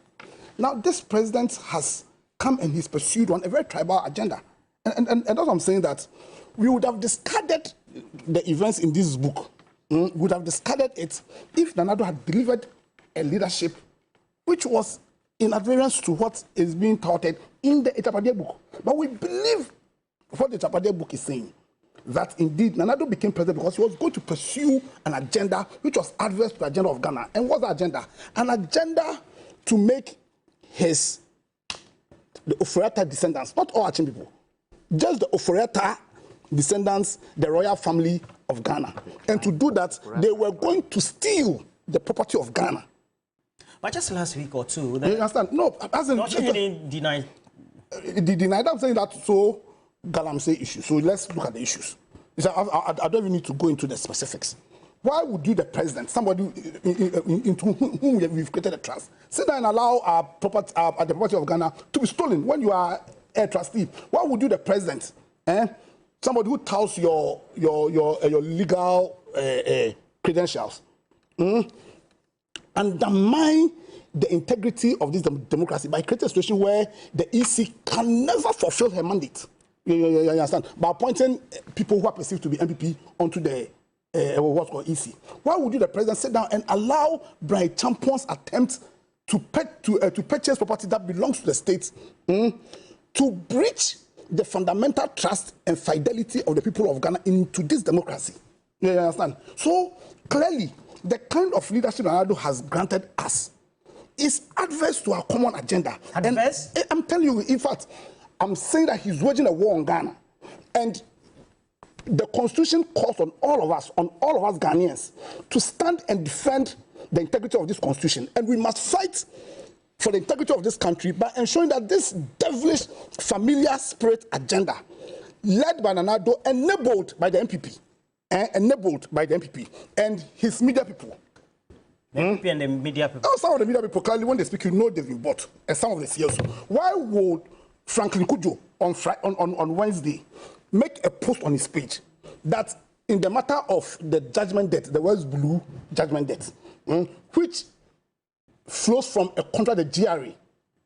Speaker 2: Now, this president has come and he's pursued a very tribal agenda. And that's what I'm saying, that we would have discarded the events in this book, would have discarded it if Nana Addo had delivered a leadership which was in adherence to what is being touted in the Agyapadie book. But we believe what the Agyapadie book is saying, that indeed Nana Addo became president because he was going to pursue an agenda which was adverse to the agenda of Ghana. And what's the agenda? An agenda to make the Oforiatta descendants, not all Achin people, just the Oforiatta descendants, the royal family of Ghana. And to do that, they were going to steal the property of Ghana.
Speaker 1: But just last week or two...
Speaker 2: You understand? No, as in...
Speaker 1: denied.
Speaker 2: Denied. I'm saying that so Galamsey issue. So let's look at the issues. I don't even need to go into the specifics. Why would you, the president, somebody into whom we've created a trust, sit down and allow the property of Ghana to be stolen when you are a trustee? Why would you, the president, somebody who touts your legal credentials, undermine the integrity of this democracy by creating a situation where the EC can never fulfill her mandate? You understand? By appointing people who are perceived to be MPP onto the what's called EC. Why would you, the president, sit down and allow Brian Champon's attempt to purchase property that belongs to the state to breach the fundamental trust and fidelity of the people of Ghana into this democracy? You understand? So clearly, the kind of leadership Ronaldo has granted us is adverse to our common agenda. Adverse? And I'm telling you, in fact, I'm saying that he's waging a war on Ghana. And the Constitution calls on all of us Ghanaians, to stand and defend the integrity of this Constitution. And we must fight for the integrity of this country by ensuring that this devilish familiar spirit agenda, led by Ronaldo, enabled by the MPP, and his media people.
Speaker 1: The MPP and the media people.
Speaker 2: Some of the media people, clearly, when they speak, you know they've been bought. And some of the CEOs. Why would Franklin Kujo on Wednesday make a post on his page that in the matter of the judgment debt, the West Blue judgment debt, which flows from a contract, the GRA,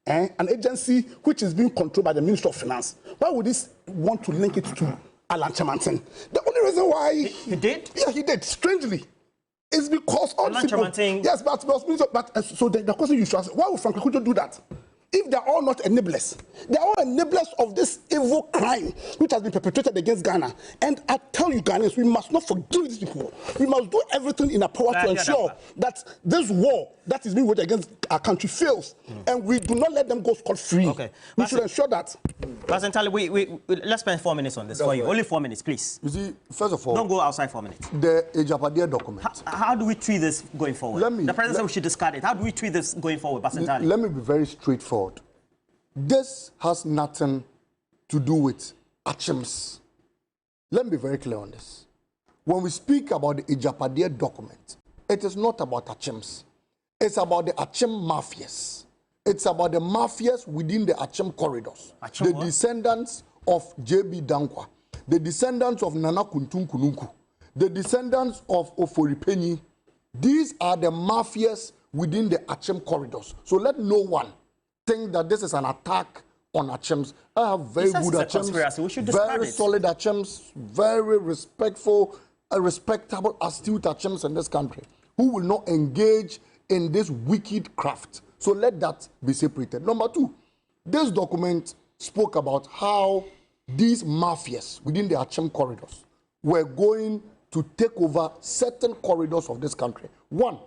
Speaker 2: an agency which is being controlled by the Minister of Finance, why would this want to link it to Alan Chamantin? The only reason why
Speaker 1: he did?
Speaker 2: Yeah, he did. Strangely, is because all
Speaker 1: Alan
Speaker 2: people.
Speaker 1: Chamantin.
Speaker 2: Yes, but so the question you should ask: why would Franklin Kujo do that? If they're all not enablers, they're all enablers of this evil crime which has been perpetrated against Ghana. And I tell you, Ghanaians, we must not forgive these people. We must do everything in our power to ensure that this war that is being waged against our country fails. And we do not let them go scot-free. Okay. We should ensure that.
Speaker 1: President, let's spend 4 minutes on this for you. Only 4 minutes, please.
Speaker 4: You see, first of all,
Speaker 1: don't go outside 4 minutes.
Speaker 4: The Agyapadie document.
Speaker 1: How do we treat this going forward? The president said we should discard it. How do we treat this going forward, President?
Speaker 4: Let me be very straightforward. This has nothing to do with Achems. Let me be very clear on this. When we speak about the Agyapadie document, it is not about Achems. It's about the Achem mafias. It's about the mafias within the Achem corridors. The descendants of J.B. Dankwa, the descendants of Nana Kuntun Kununku, the descendants of Oforipenyi. These are the mafias within the Achem corridors. So let no one think that this is an attack on Achems. I have very good Achems, very solid Achems, very respectful, respectable, astute Achems in this country who will not engage in this wicked craft. So let that be separated. Number two, this document spoke about how these mafias within the Achem corridors were going to take over certain corridors of this country. One,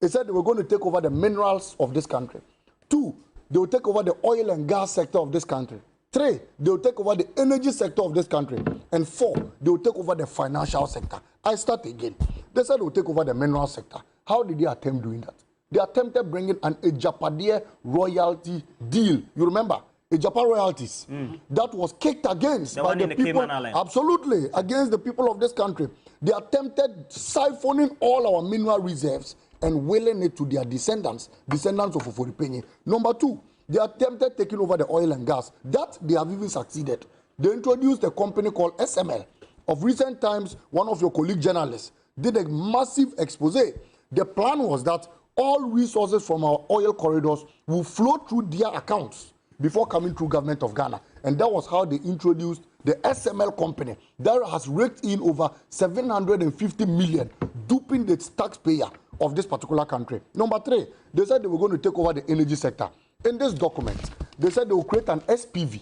Speaker 4: they said they were going to take over the minerals of this country. Two, they will take over the oil and gas sector of this country. Three, they will take over the energy sector of this country. And four, they will take over the financial sector. I start again. They said they will take over the mineral sector. How did they attempt doing that? They attempted bringing an Agyapadie royalty deal. You remember? Agyapadie royalties. That was kicked against by the people. Absolutely. Against the people of this country. They attempted siphoning all our mineral reserves and willing it to their descendants of Oforipenyi. Number two, they attempted taking over the oil and gas. That they have even succeeded. They introduced a company called SML. Of recent times, one of your colleague journalists did a massive expose. The plan was that all resources from our oil corridors will flow through their accounts before coming through government of Ghana. And that was how they introduced the SML company that has raked in over 750 million, duping the taxpayer of this particular country. Number three, they said they were going to take over the energy sector. In this document, they said they will create an SPV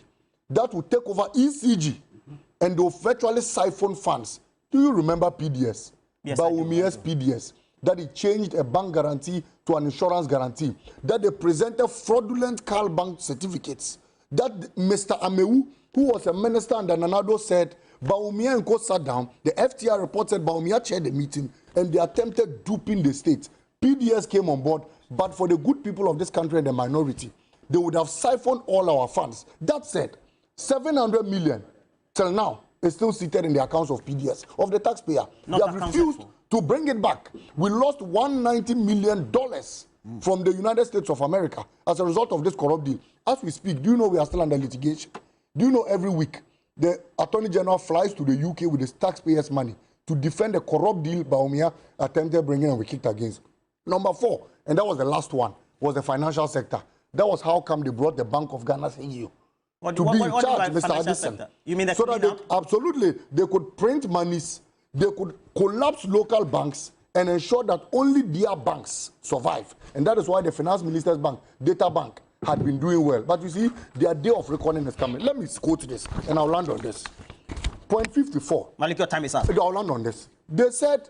Speaker 4: that will take over ECG and they will virtually siphon funds. Do you remember PDS?
Speaker 1: Yes,
Speaker 4: Bawumia's PDS. That he changed a bank guarantee to an insurance guarantee. That they presented fraudulent Carl Bank certificates. That Mr. Amewu, who was a minister under Nanado, said Bawumia and Co sat down. The FTR report said Bawumia chaired the meeting and they attempted duping the state. PDS came on board, but for the good people of this country and the minority, they would have siphoned all our funds. That said, 700 million till now is still seated in the accounts of PDS, of the taxpayer. They have refused to bring it back. We lost $190 million from the United States of America as a result of this corrupt deal. As we speak, do you know we are still under litigation? Do you know every week the Attorney General flies to the UK with his taxpayers' money to defend a corrupt deal Bawumia attempted bringing and we kicked against? Number 4, and that was the last one, was the financial sector. That was how come they brought the Bank of Ghana's CEO to be in charge, Mr. Addison.
Speaker 1: You mean the
Speaker 4: so that absolutely, they could print monies, they could collapse local banks and ensure that only their banks survive. And that is why the Finance Minister's Bank, Data Bank, had been doing well. But you see, their day of reckoning is coming. Let me quote this, and I'll land on this. Point 54.
Speaker 1: Malik, your time is up.
Speaker 4: I'll land on this. They said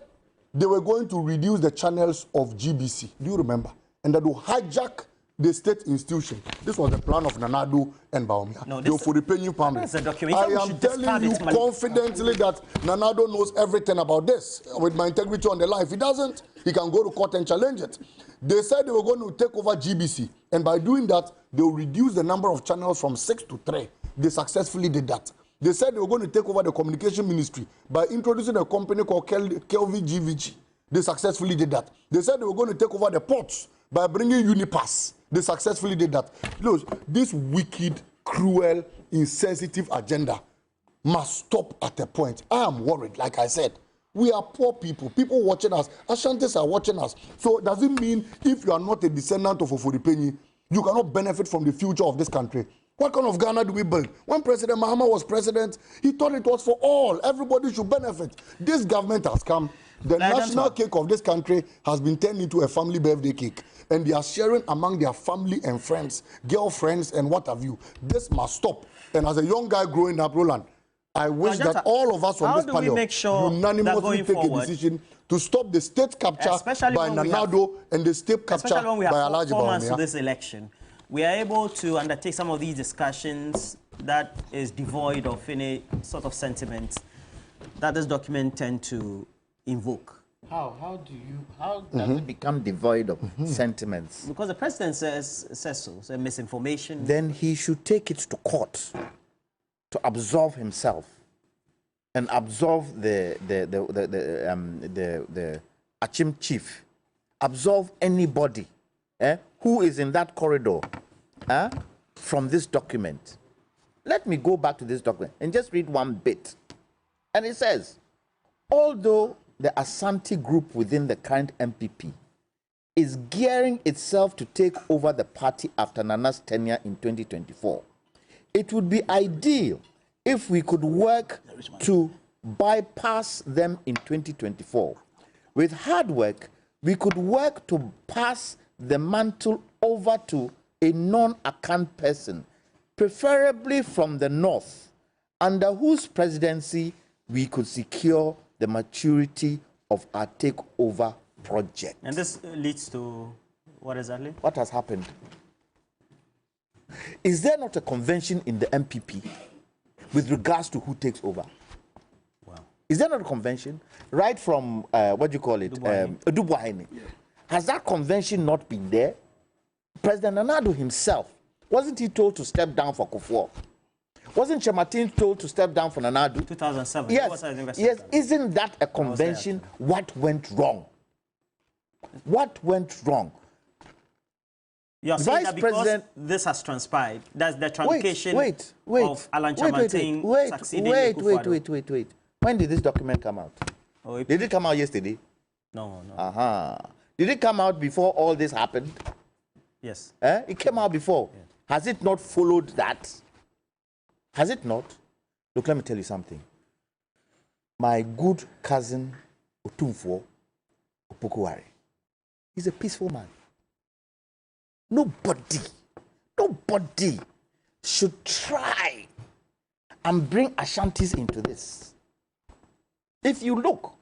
Speaker 4: they were going to reduce the channels of GBC. Do you remember? And that will hijack the state institution. This was the plan of Nanado and Bawumia.
Speaker 1: No,
Speaker 4: they were for the penny family. I am telling you confidently that Nanado knows everything about this. With my integrity on the line, if he doesn't, he can go to court and challenge it. They said they were going to take over GBC, and by doing that, they will reduce the number of channels from 6 to 3. They successfully did that. They said they were going to take over the communication ministry by introducing a company called Kelvin GVG. They successfully did that. They said they were going to take over the ports by bringing Unipass. They successfully did that. Look, this wicked, cruel, insensitive agenda must stop at a point. I am worried, like I said. We are poor people. People watching us. Ashantis are watching us. So does it mean if you are not a descendant of Oforipenyi, you cannot benefit from the future of this country? What kind of Ghana do we build? When President Mahama was president, he thought it was for all. Everybody should benefit. This government has come. The national cake of this country has been turned into a family birthday cake. And they are sharing among their family and friends, girlfriends and what have you. This must stop. And as a young guy growing up, Roland, I wish that all of us on this panel unanimously take a decision to stop the state capture by Nanado and the state capture by Alhaji Bawumia.
Speaker 1: 4 months to this election, we are able to undertake some of these discussions that is devoid of any sort of sentiment that this document tend to invoke.
Speaker 5: How does it become devoid of sentiments?
Speaker 1: Because the president says so, misinformation.
Speaker 5: Then he should take it to court to absolve himself and absolve the Achim chief, absolve anybody who is in that corridor from this document. Let me go back to this document and just read one bit. And it says, although the Asante group within the current MPP is gearing itself to take over the party after Nana's tenure in 2024, it would be ideal if we could work to bypass them in 2024. With hard work, we could work to pass the mantle over to a non-Akan person, preferably from the north, under whose presidency we could secure the maturity of our takeover project.
Speaker 1: And this leads to what exactly?
Speaker 5: What has happened? Is there not a convention in the MPP with regards to who takes over?
Speaker 1: Wow.
Speaker 5: Is there not a convention? Right from, what do you call it? Dubuahine. Yeah. Has that convention not been there? President Nanado himself, wasn't he told to step down for Kufuor? Wasn't Chematin told to step down for Nanado?
Speaker 1: 2007.
Speaker 5: Yes, yes. Isn't that a convention? What went wrong? What went wrong?
Speaker 1: You are saying that because this has transpired, that's the truncation of Alan Chematin succeeding in Kufuor.
Speaker 5: Wait. When did this document come out?
Speaker 1: Oh,
Speaker 5: did it come out yesterday?
Speaker 1: No.
Speaker 5: Did it come out before all this happened?
Speaker 1: Yes.
Speaker 5: It came out before. Yeah. Has it not followed that? Has it not? Look, let me tell you something. My good cousin, Otumfuo Opokuwari, he's a peaceful man. Nobody should try and bring Ashantis into this. If you look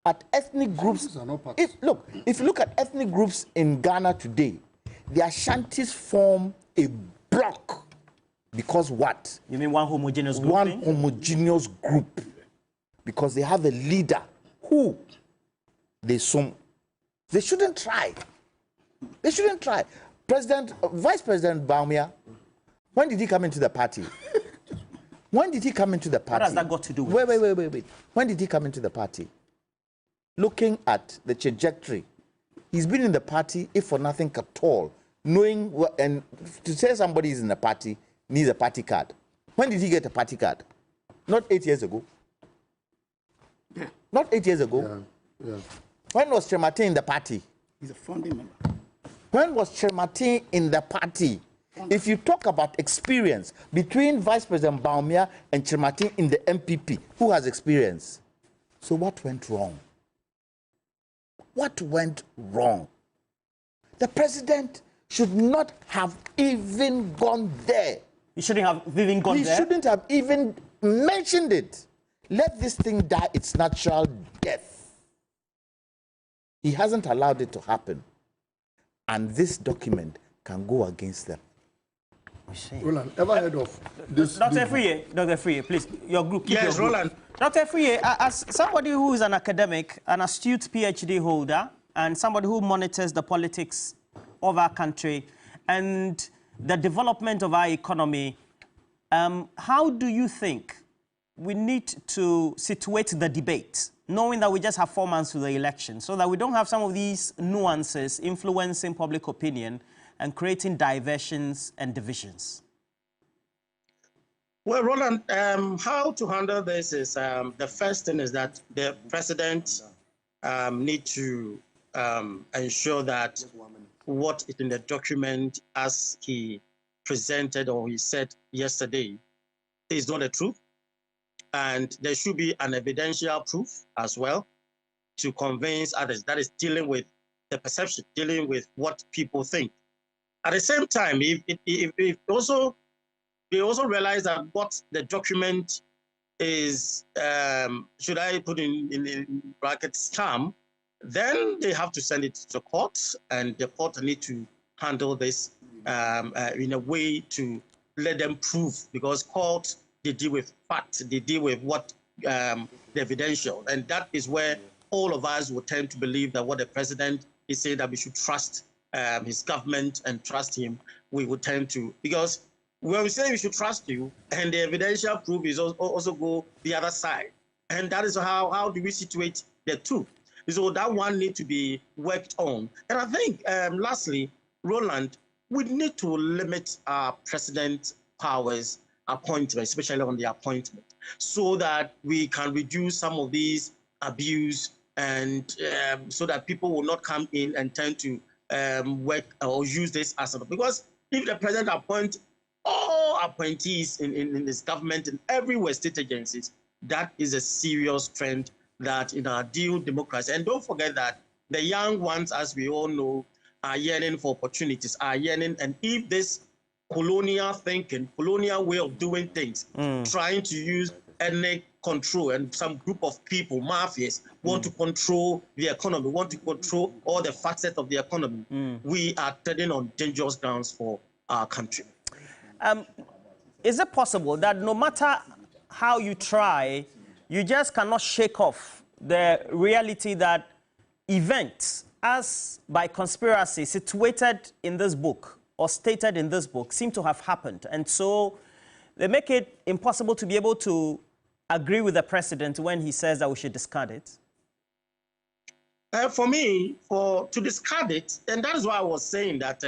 Speaker 5: at ethnic groups, if you look at ethnic groups in Ghana today, the Ashantis form a block. Because what?
Speaker 1: You mean one homogeneous group?
Speaker 5: One homogeneous group. Because they have a leader who they shouldn't try. They shouldn't try. Vice President Bawumia, when did he come into the party? When did he come into the party?
Speaker 1: What has that got to do with
Speaker 5: Wait. When did he come into the party? Looking at the trajectory, he's been in the party, if for nothing at all, knowing what, and to say somebody is in the party needs a party card. When did he get a party card? Not 8 years ago.
Speaker 2: Yeah.
Speaker 5: Not 8 years ago.
Speaker 2: Yeah. Yeah.
Speaker 5: When was Trematin in the party?
Speaker 2: He's a founding member.
Speaker 5: When was Trematin in the party? If you talk about experience between Vice President Baumia and Trematin in the MPP, who has experience? So what went wrong? What went wrong? The president should not have even gone there.
Speaker 1: He shouldn't have even gone there?
Speaker 5: He shouldn't have even mentioned it. Let this thing die its natural death. He hasn't allowed it to happen. And this document can go against them.
Speaker 4: Roland, ever heard of this?
Speaker 1: Dr. Friye, please, your group.
Speaker 3: Yes, Roland.
Speaker 1: Dr. Friye, as somebody who is an academic, an astute PhD holder, and somebody who monitors the politics of our country and the development of our economy, how do you think we need to situate the debate, knowing that we just have 4 months to the election, so that we don't have some of these nuances influencing public opinion and creating diversions and divisions?
Speaker 3: Well, Roland, how to handle this is the first thing is that the president need to ensure that what is in the document as he presented or he said yesterday is not the truth. And there should be an evidential proof as well to convince others. That is dealing with the perception, dealing with what people think. At the same time, if they also realize that what the document is, should I put in brackets, scam, then they have to send it to the court, and the court need to handle this in a way to let them prove, because courts, they deal with facts, they deal with what the evidential, and that is where all of us will tend to believe that what the president is saying, that we should trust his government and trust him. We would tend to, because when we say we should trust you, and the evidential proof is also go the other side, and that is how do we situate the two. So that one need to be worked on. And I think, lastly, Roland, we need to limit our president's powers appointment, especially on the appointment, so that we can reduce some of these abuse, and so that people will not come in and tend to work or use this as a, because if the president appoints all appointees in his government and everywhere state agencies, that is a serious trend that in our ideal democracy. And don't forget that the young ones, as we all know, are yearning for opportunities, are yearning, and if this colonial thinking, colonial way of doing things, trying to use ethnic control, and some group of people, mafias, want to control the economy, want to control all the facets of the economy, we are treading on dangerous grounds for our country.
Speaker 1: Is it possible that no matter how you try, you just cannot shake off the reality that events, as by conspiracy situated in this book or stated in this book, seem to have happened, and so they make it impossible to be able to agree with the president when he says that we should discard it?
Speaker 3: For me, to discard it, and that is why I was saying that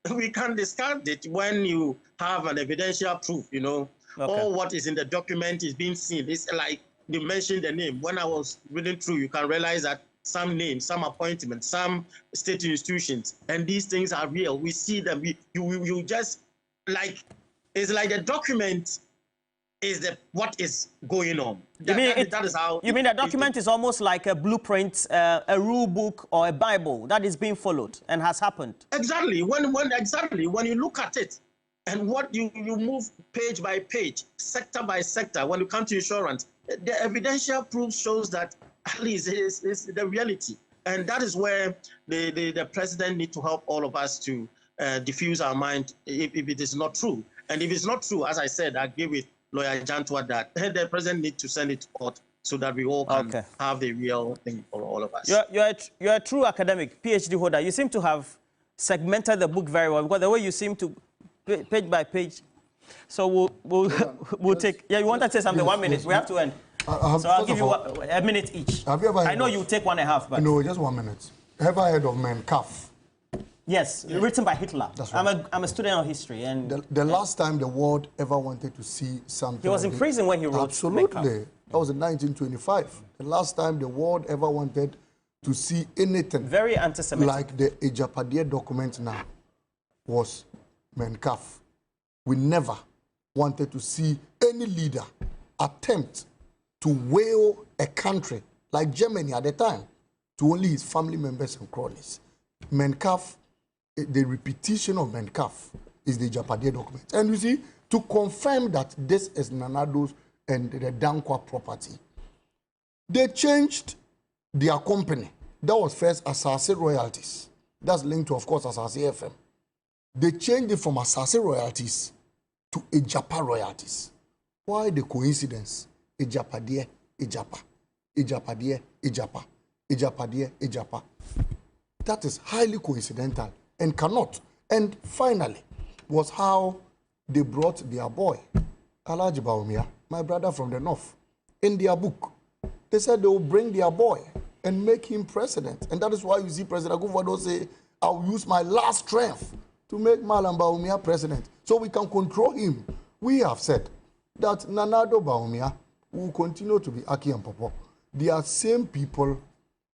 Speaker 3: we can discard it when you have an evidential proof, you know, all what is in the document is being seen. It's like you mentioned the name. When I was reading through, you can realize that some names, some appointments, some state institutions, and these things are real. We see them. You just like, it's like the document is what is going on. That is how.
Speaker 1: You mean the document is almost like a blueprint, a rule book, or a Bible that is being followed and has happened?
Speaker 3: Exactly. When you look at it, and what you move page by page, sector by sector, when you come to insurance, the evidential proof shows that at least is the reality. And that is where the president needs to help all of us to diffuse our mind if it is not true. And if it's not true, as I said, I agree with Lawyer Jantua that the president needs to send it to court so that we all can have the real thing for all of us.
Speaker 1: You're a true academic, PhD holder. You seem to have segmented the book very well, because the way you seem to, page by page. So we'll take, you want to say something? 1 minute, we have to end. So I'll give you a minute each.
Speaker 4: Have you ever heard
Speaker 1: I know you take 1.5, but...
Speaker 4: No, just 1 minute. Ever heard of MENCAF?
Speaker 1: Yes, written by Hitler.
Speaker 4: That's right.
Speaker 1: I'm a student of history. And
Speaker 4: the last time the world ever wanted to see something...
Speaker 1: He was in prison when he wrote
Speaker 4: Absolutely. That was in 1925. The last time the world ever wanted to see anything...
Speaker 1: Very anti-Semitic.
Speaker 4: ...like the Agyapadie document now was Mein Kampf. We never wanted to see any leader attempt to whale a country like Germany at the time to only his family members and cronies. Mein Kampf, the repetition of Mein Kampf is the Agyapadie document. And you see, to confirm that this is Nana Addo's and the Dankwa property, they changed their company. That was first Asase Royalties. That's linked to, of course, Asase FM. They changed it from Asase Royalties to Agyapa Royalties. Why the coincidence? Agyapadie, Agyapa. Agyapadie, Agyapa. Agyapadie, Agyapa. That is highly coincidental and cannot. And finally, was how they brought their boy, Alhaji Bawumia, my brother from the north, in their book. They said they will bring their boy and make him president. And that is why you see President Akufo-Addo say, I will use my last strength to make Malam Bawumia president so we can control him. We have said that Nana Addo Bawumia will continue to be Aki and Popo. They are same people,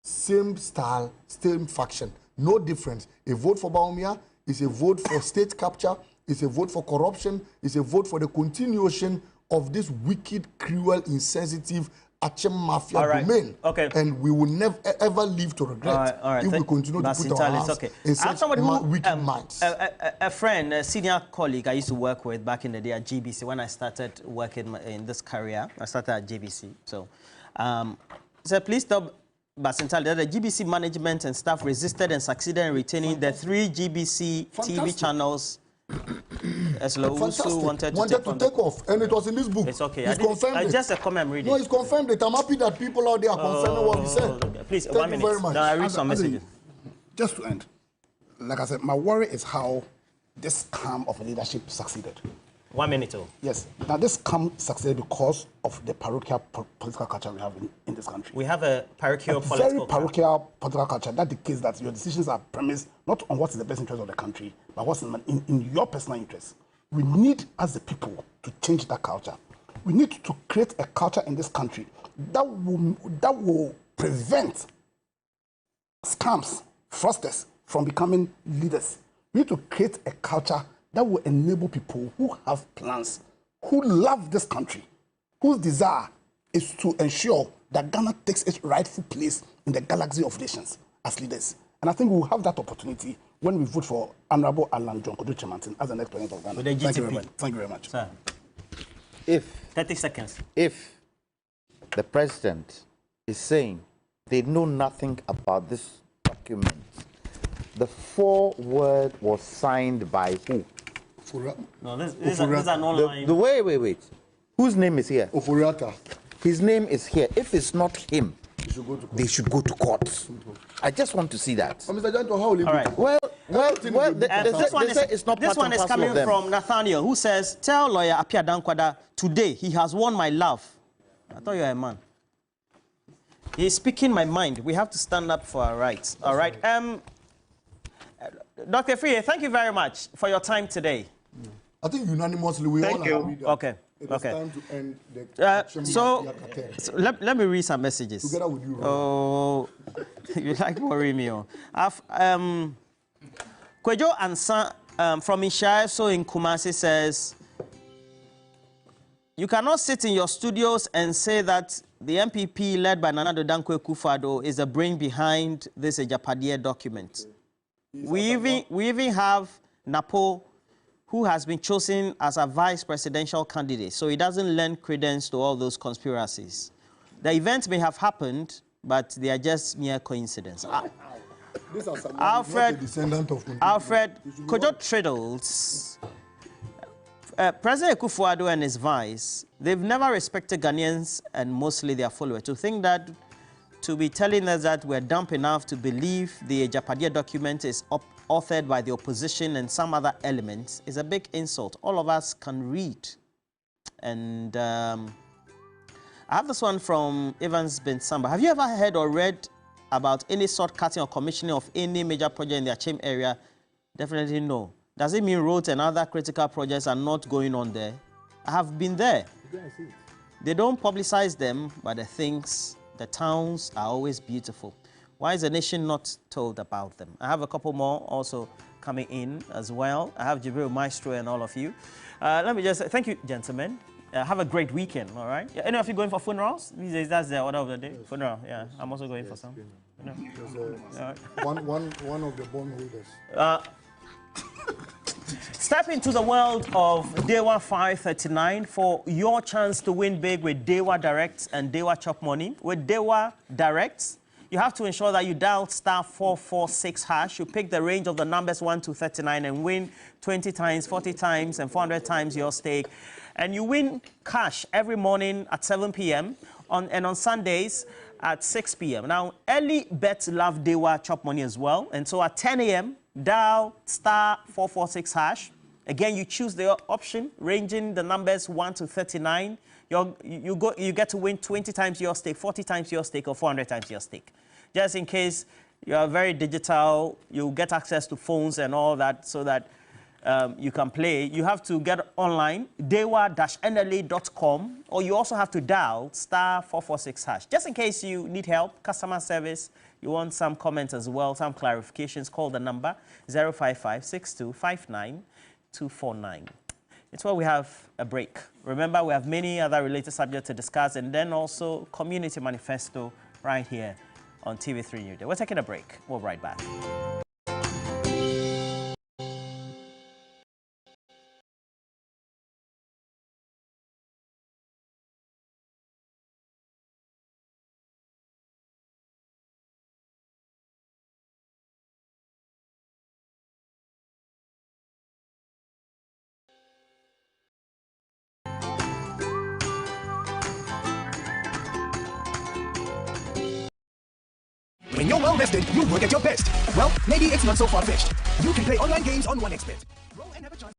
Speaker 4: same style, same faction. No difference. A vote for Bawumia is a vote for state capture, is a vote for corruption, is a vote for the continuation of this wicked, cruel, insensitive Achem mafia domain.
Speaker 1: Okay.
Speaker 4: And we will never ever live to regret if we continue to put our hands in such wicked minds.
Speaker 1: A friend, a senior colleague I used to work with back in the day at GBC when I started working in this career. I started at GBC. So, please stop Basintali. The GBC management and staff resisted and succeeded in retaining the 3 GBC TV channels. As Lowusu wanted to take
Speaker 4: off, and it was in this book.
Speaker 1: It's okay.
Speaker 4: It's confirmed.
Speaker 1: I just a comment I'm reading.
Speaker 4: No, it's confirmed it. I'm happy that people out there are confirming what we said.
Speaker 1: Okay. Please,
Speaker 4: Thank
Speaker 1: 1 minute.
Speaker 4: you very much.
Speaker 1: Now I read some messages.
Speaker 2: Just to end, like I said, my worry is how this scam of leadership succeeded.
Speaker 1: 1 minute.
Speaker 2: Yes. Now, this scam succeeded because of the parochial political culture we have in this country.
Speaker 1: We have a parochial political
Speaker 2: very parochial political culture that dictates that your decisions are premised not on what is the best interest of the country, but what's in your personal interest. We need, as the people, to change that culture. We need to create a culture in this country that will prevent scams, fraudsters from becoming leaders. We need to create a culture that will enable people who have plans, who love this country, whose desire is to ensure that Ghana takes its rightful place in the galaxy of nations as leaders. And I think we will have that opportunity when we vote for Honorable Alan John Kojo Chemantin as the next president of Ghana.
Speaker 1: With the GTP.
Speaker 2: Thank you very much. Thank you very much.
Speaker 1: Sir.
Speaker 5: If
Speaker 1: 30 seconds.
Speaker 5: If the president is saying they know nothing about this document, the foreword was signed by who?
Speaker 1: No, these are not lines.
Speaker 5: Wait. Whose name is here?
Speaker 4: Ofuriata.
Speaker 5: His name is here. If it's not him, they should go to court. I just want to see that.
Speaker 4: Mr. Janto, how will you
Speaker 1: All right.
Speaker 5: Well, this
Speaker 1: one is coming from Nathaniel, who says, tell lawyer Apia Dankwada today he has won my love. I thought you were a man. He's speaking my mind. We have to stand up for our rights. All right. Dr. Friye, thank you very much for your time today.
Speaker 4: I think unanimously we all agree that
Speaker 1: okay.
Speaker 4: it is time to end the
Speaker 1: so let me read some messages.
Speaker 4: Together with you,
Speaker 1: oh, you like worrying me. Kwejo Ansa from Ishaeso in Kumasi says, you cannot sit in your studios and say that the MPP led by Nana Addo Dankwa Akufo-Addo is the brain behind this Agyapadie document. We even have Napo, who has been chosen as a vice presidential candidate, so he doesn't lend credence to all those conspiracies. The events may have happened, but they are just mere coincidence. Alfred Kojo Triddles, President Akufo-Addo and his vice, they've never respected Ghanaians and mostly their followers. To think that, to be telling us that we're dumb enough to believe the Agyapadie document is authored by the opposition and some other elements is a big insult. All of us can read. And I have this one from Evans bin Samba. Have you ever heard or read about any sort cutting or commissioning of any major project in the Achem area Definitely no. Does it mean roads and other critical projects are not going on there? I have been there. They don't publicize them, but the towns are always beautiful. Why is the nation not told about them? I have a couple more also coming in as well. I have Jibril Maestro and all of you. Let me just say thank you, gentlemen. Have a great weekend, all right? Yeah, any of you going for funerals? These days, that's the order of the day. Yes. Funeral, yeah. I'm also going for some. No.
Speaker 4: One of the bondholders.
Speaker 1: Step into the world of Dewa 539 for your chance to win big with Dewa Direct and Dewa Chop Money. With Dewa Direct, you have to ensure that you dial *446#. You pick the range of the numbers 1 to 39 and win 20 times, 40 times, and 400 times your stake. And you win cash every morning at 7 p.m. and on Sundays at 6 p.m. Now, early bets love Dewa Chop Money as well. And so at 10 a.m., dial *446#. Again, you choose the option ranging the numbers 1 to 39. You get to win 20 times your stake, 40 times your stake, or 400 times your stake. Just in case you are very digital, you get access to phones and all that so that you can play. You have to get online, dewa-nla.com, or you also have to dial *446#. Just in case you need help, customer service, you want some comments as well, some clarifications, call the number 055-6259-249. It's where we have a break. Remember, we have many other related subjects to discuss, and then also Community Manifesto right here on TV3 New Day. We're taking a break. We'll be right back.
Speaker 7: When you're well rested, you work at your best. Well, maybe it's not so far-fetched. You can play online games on OneXBet. Roll and have a chance.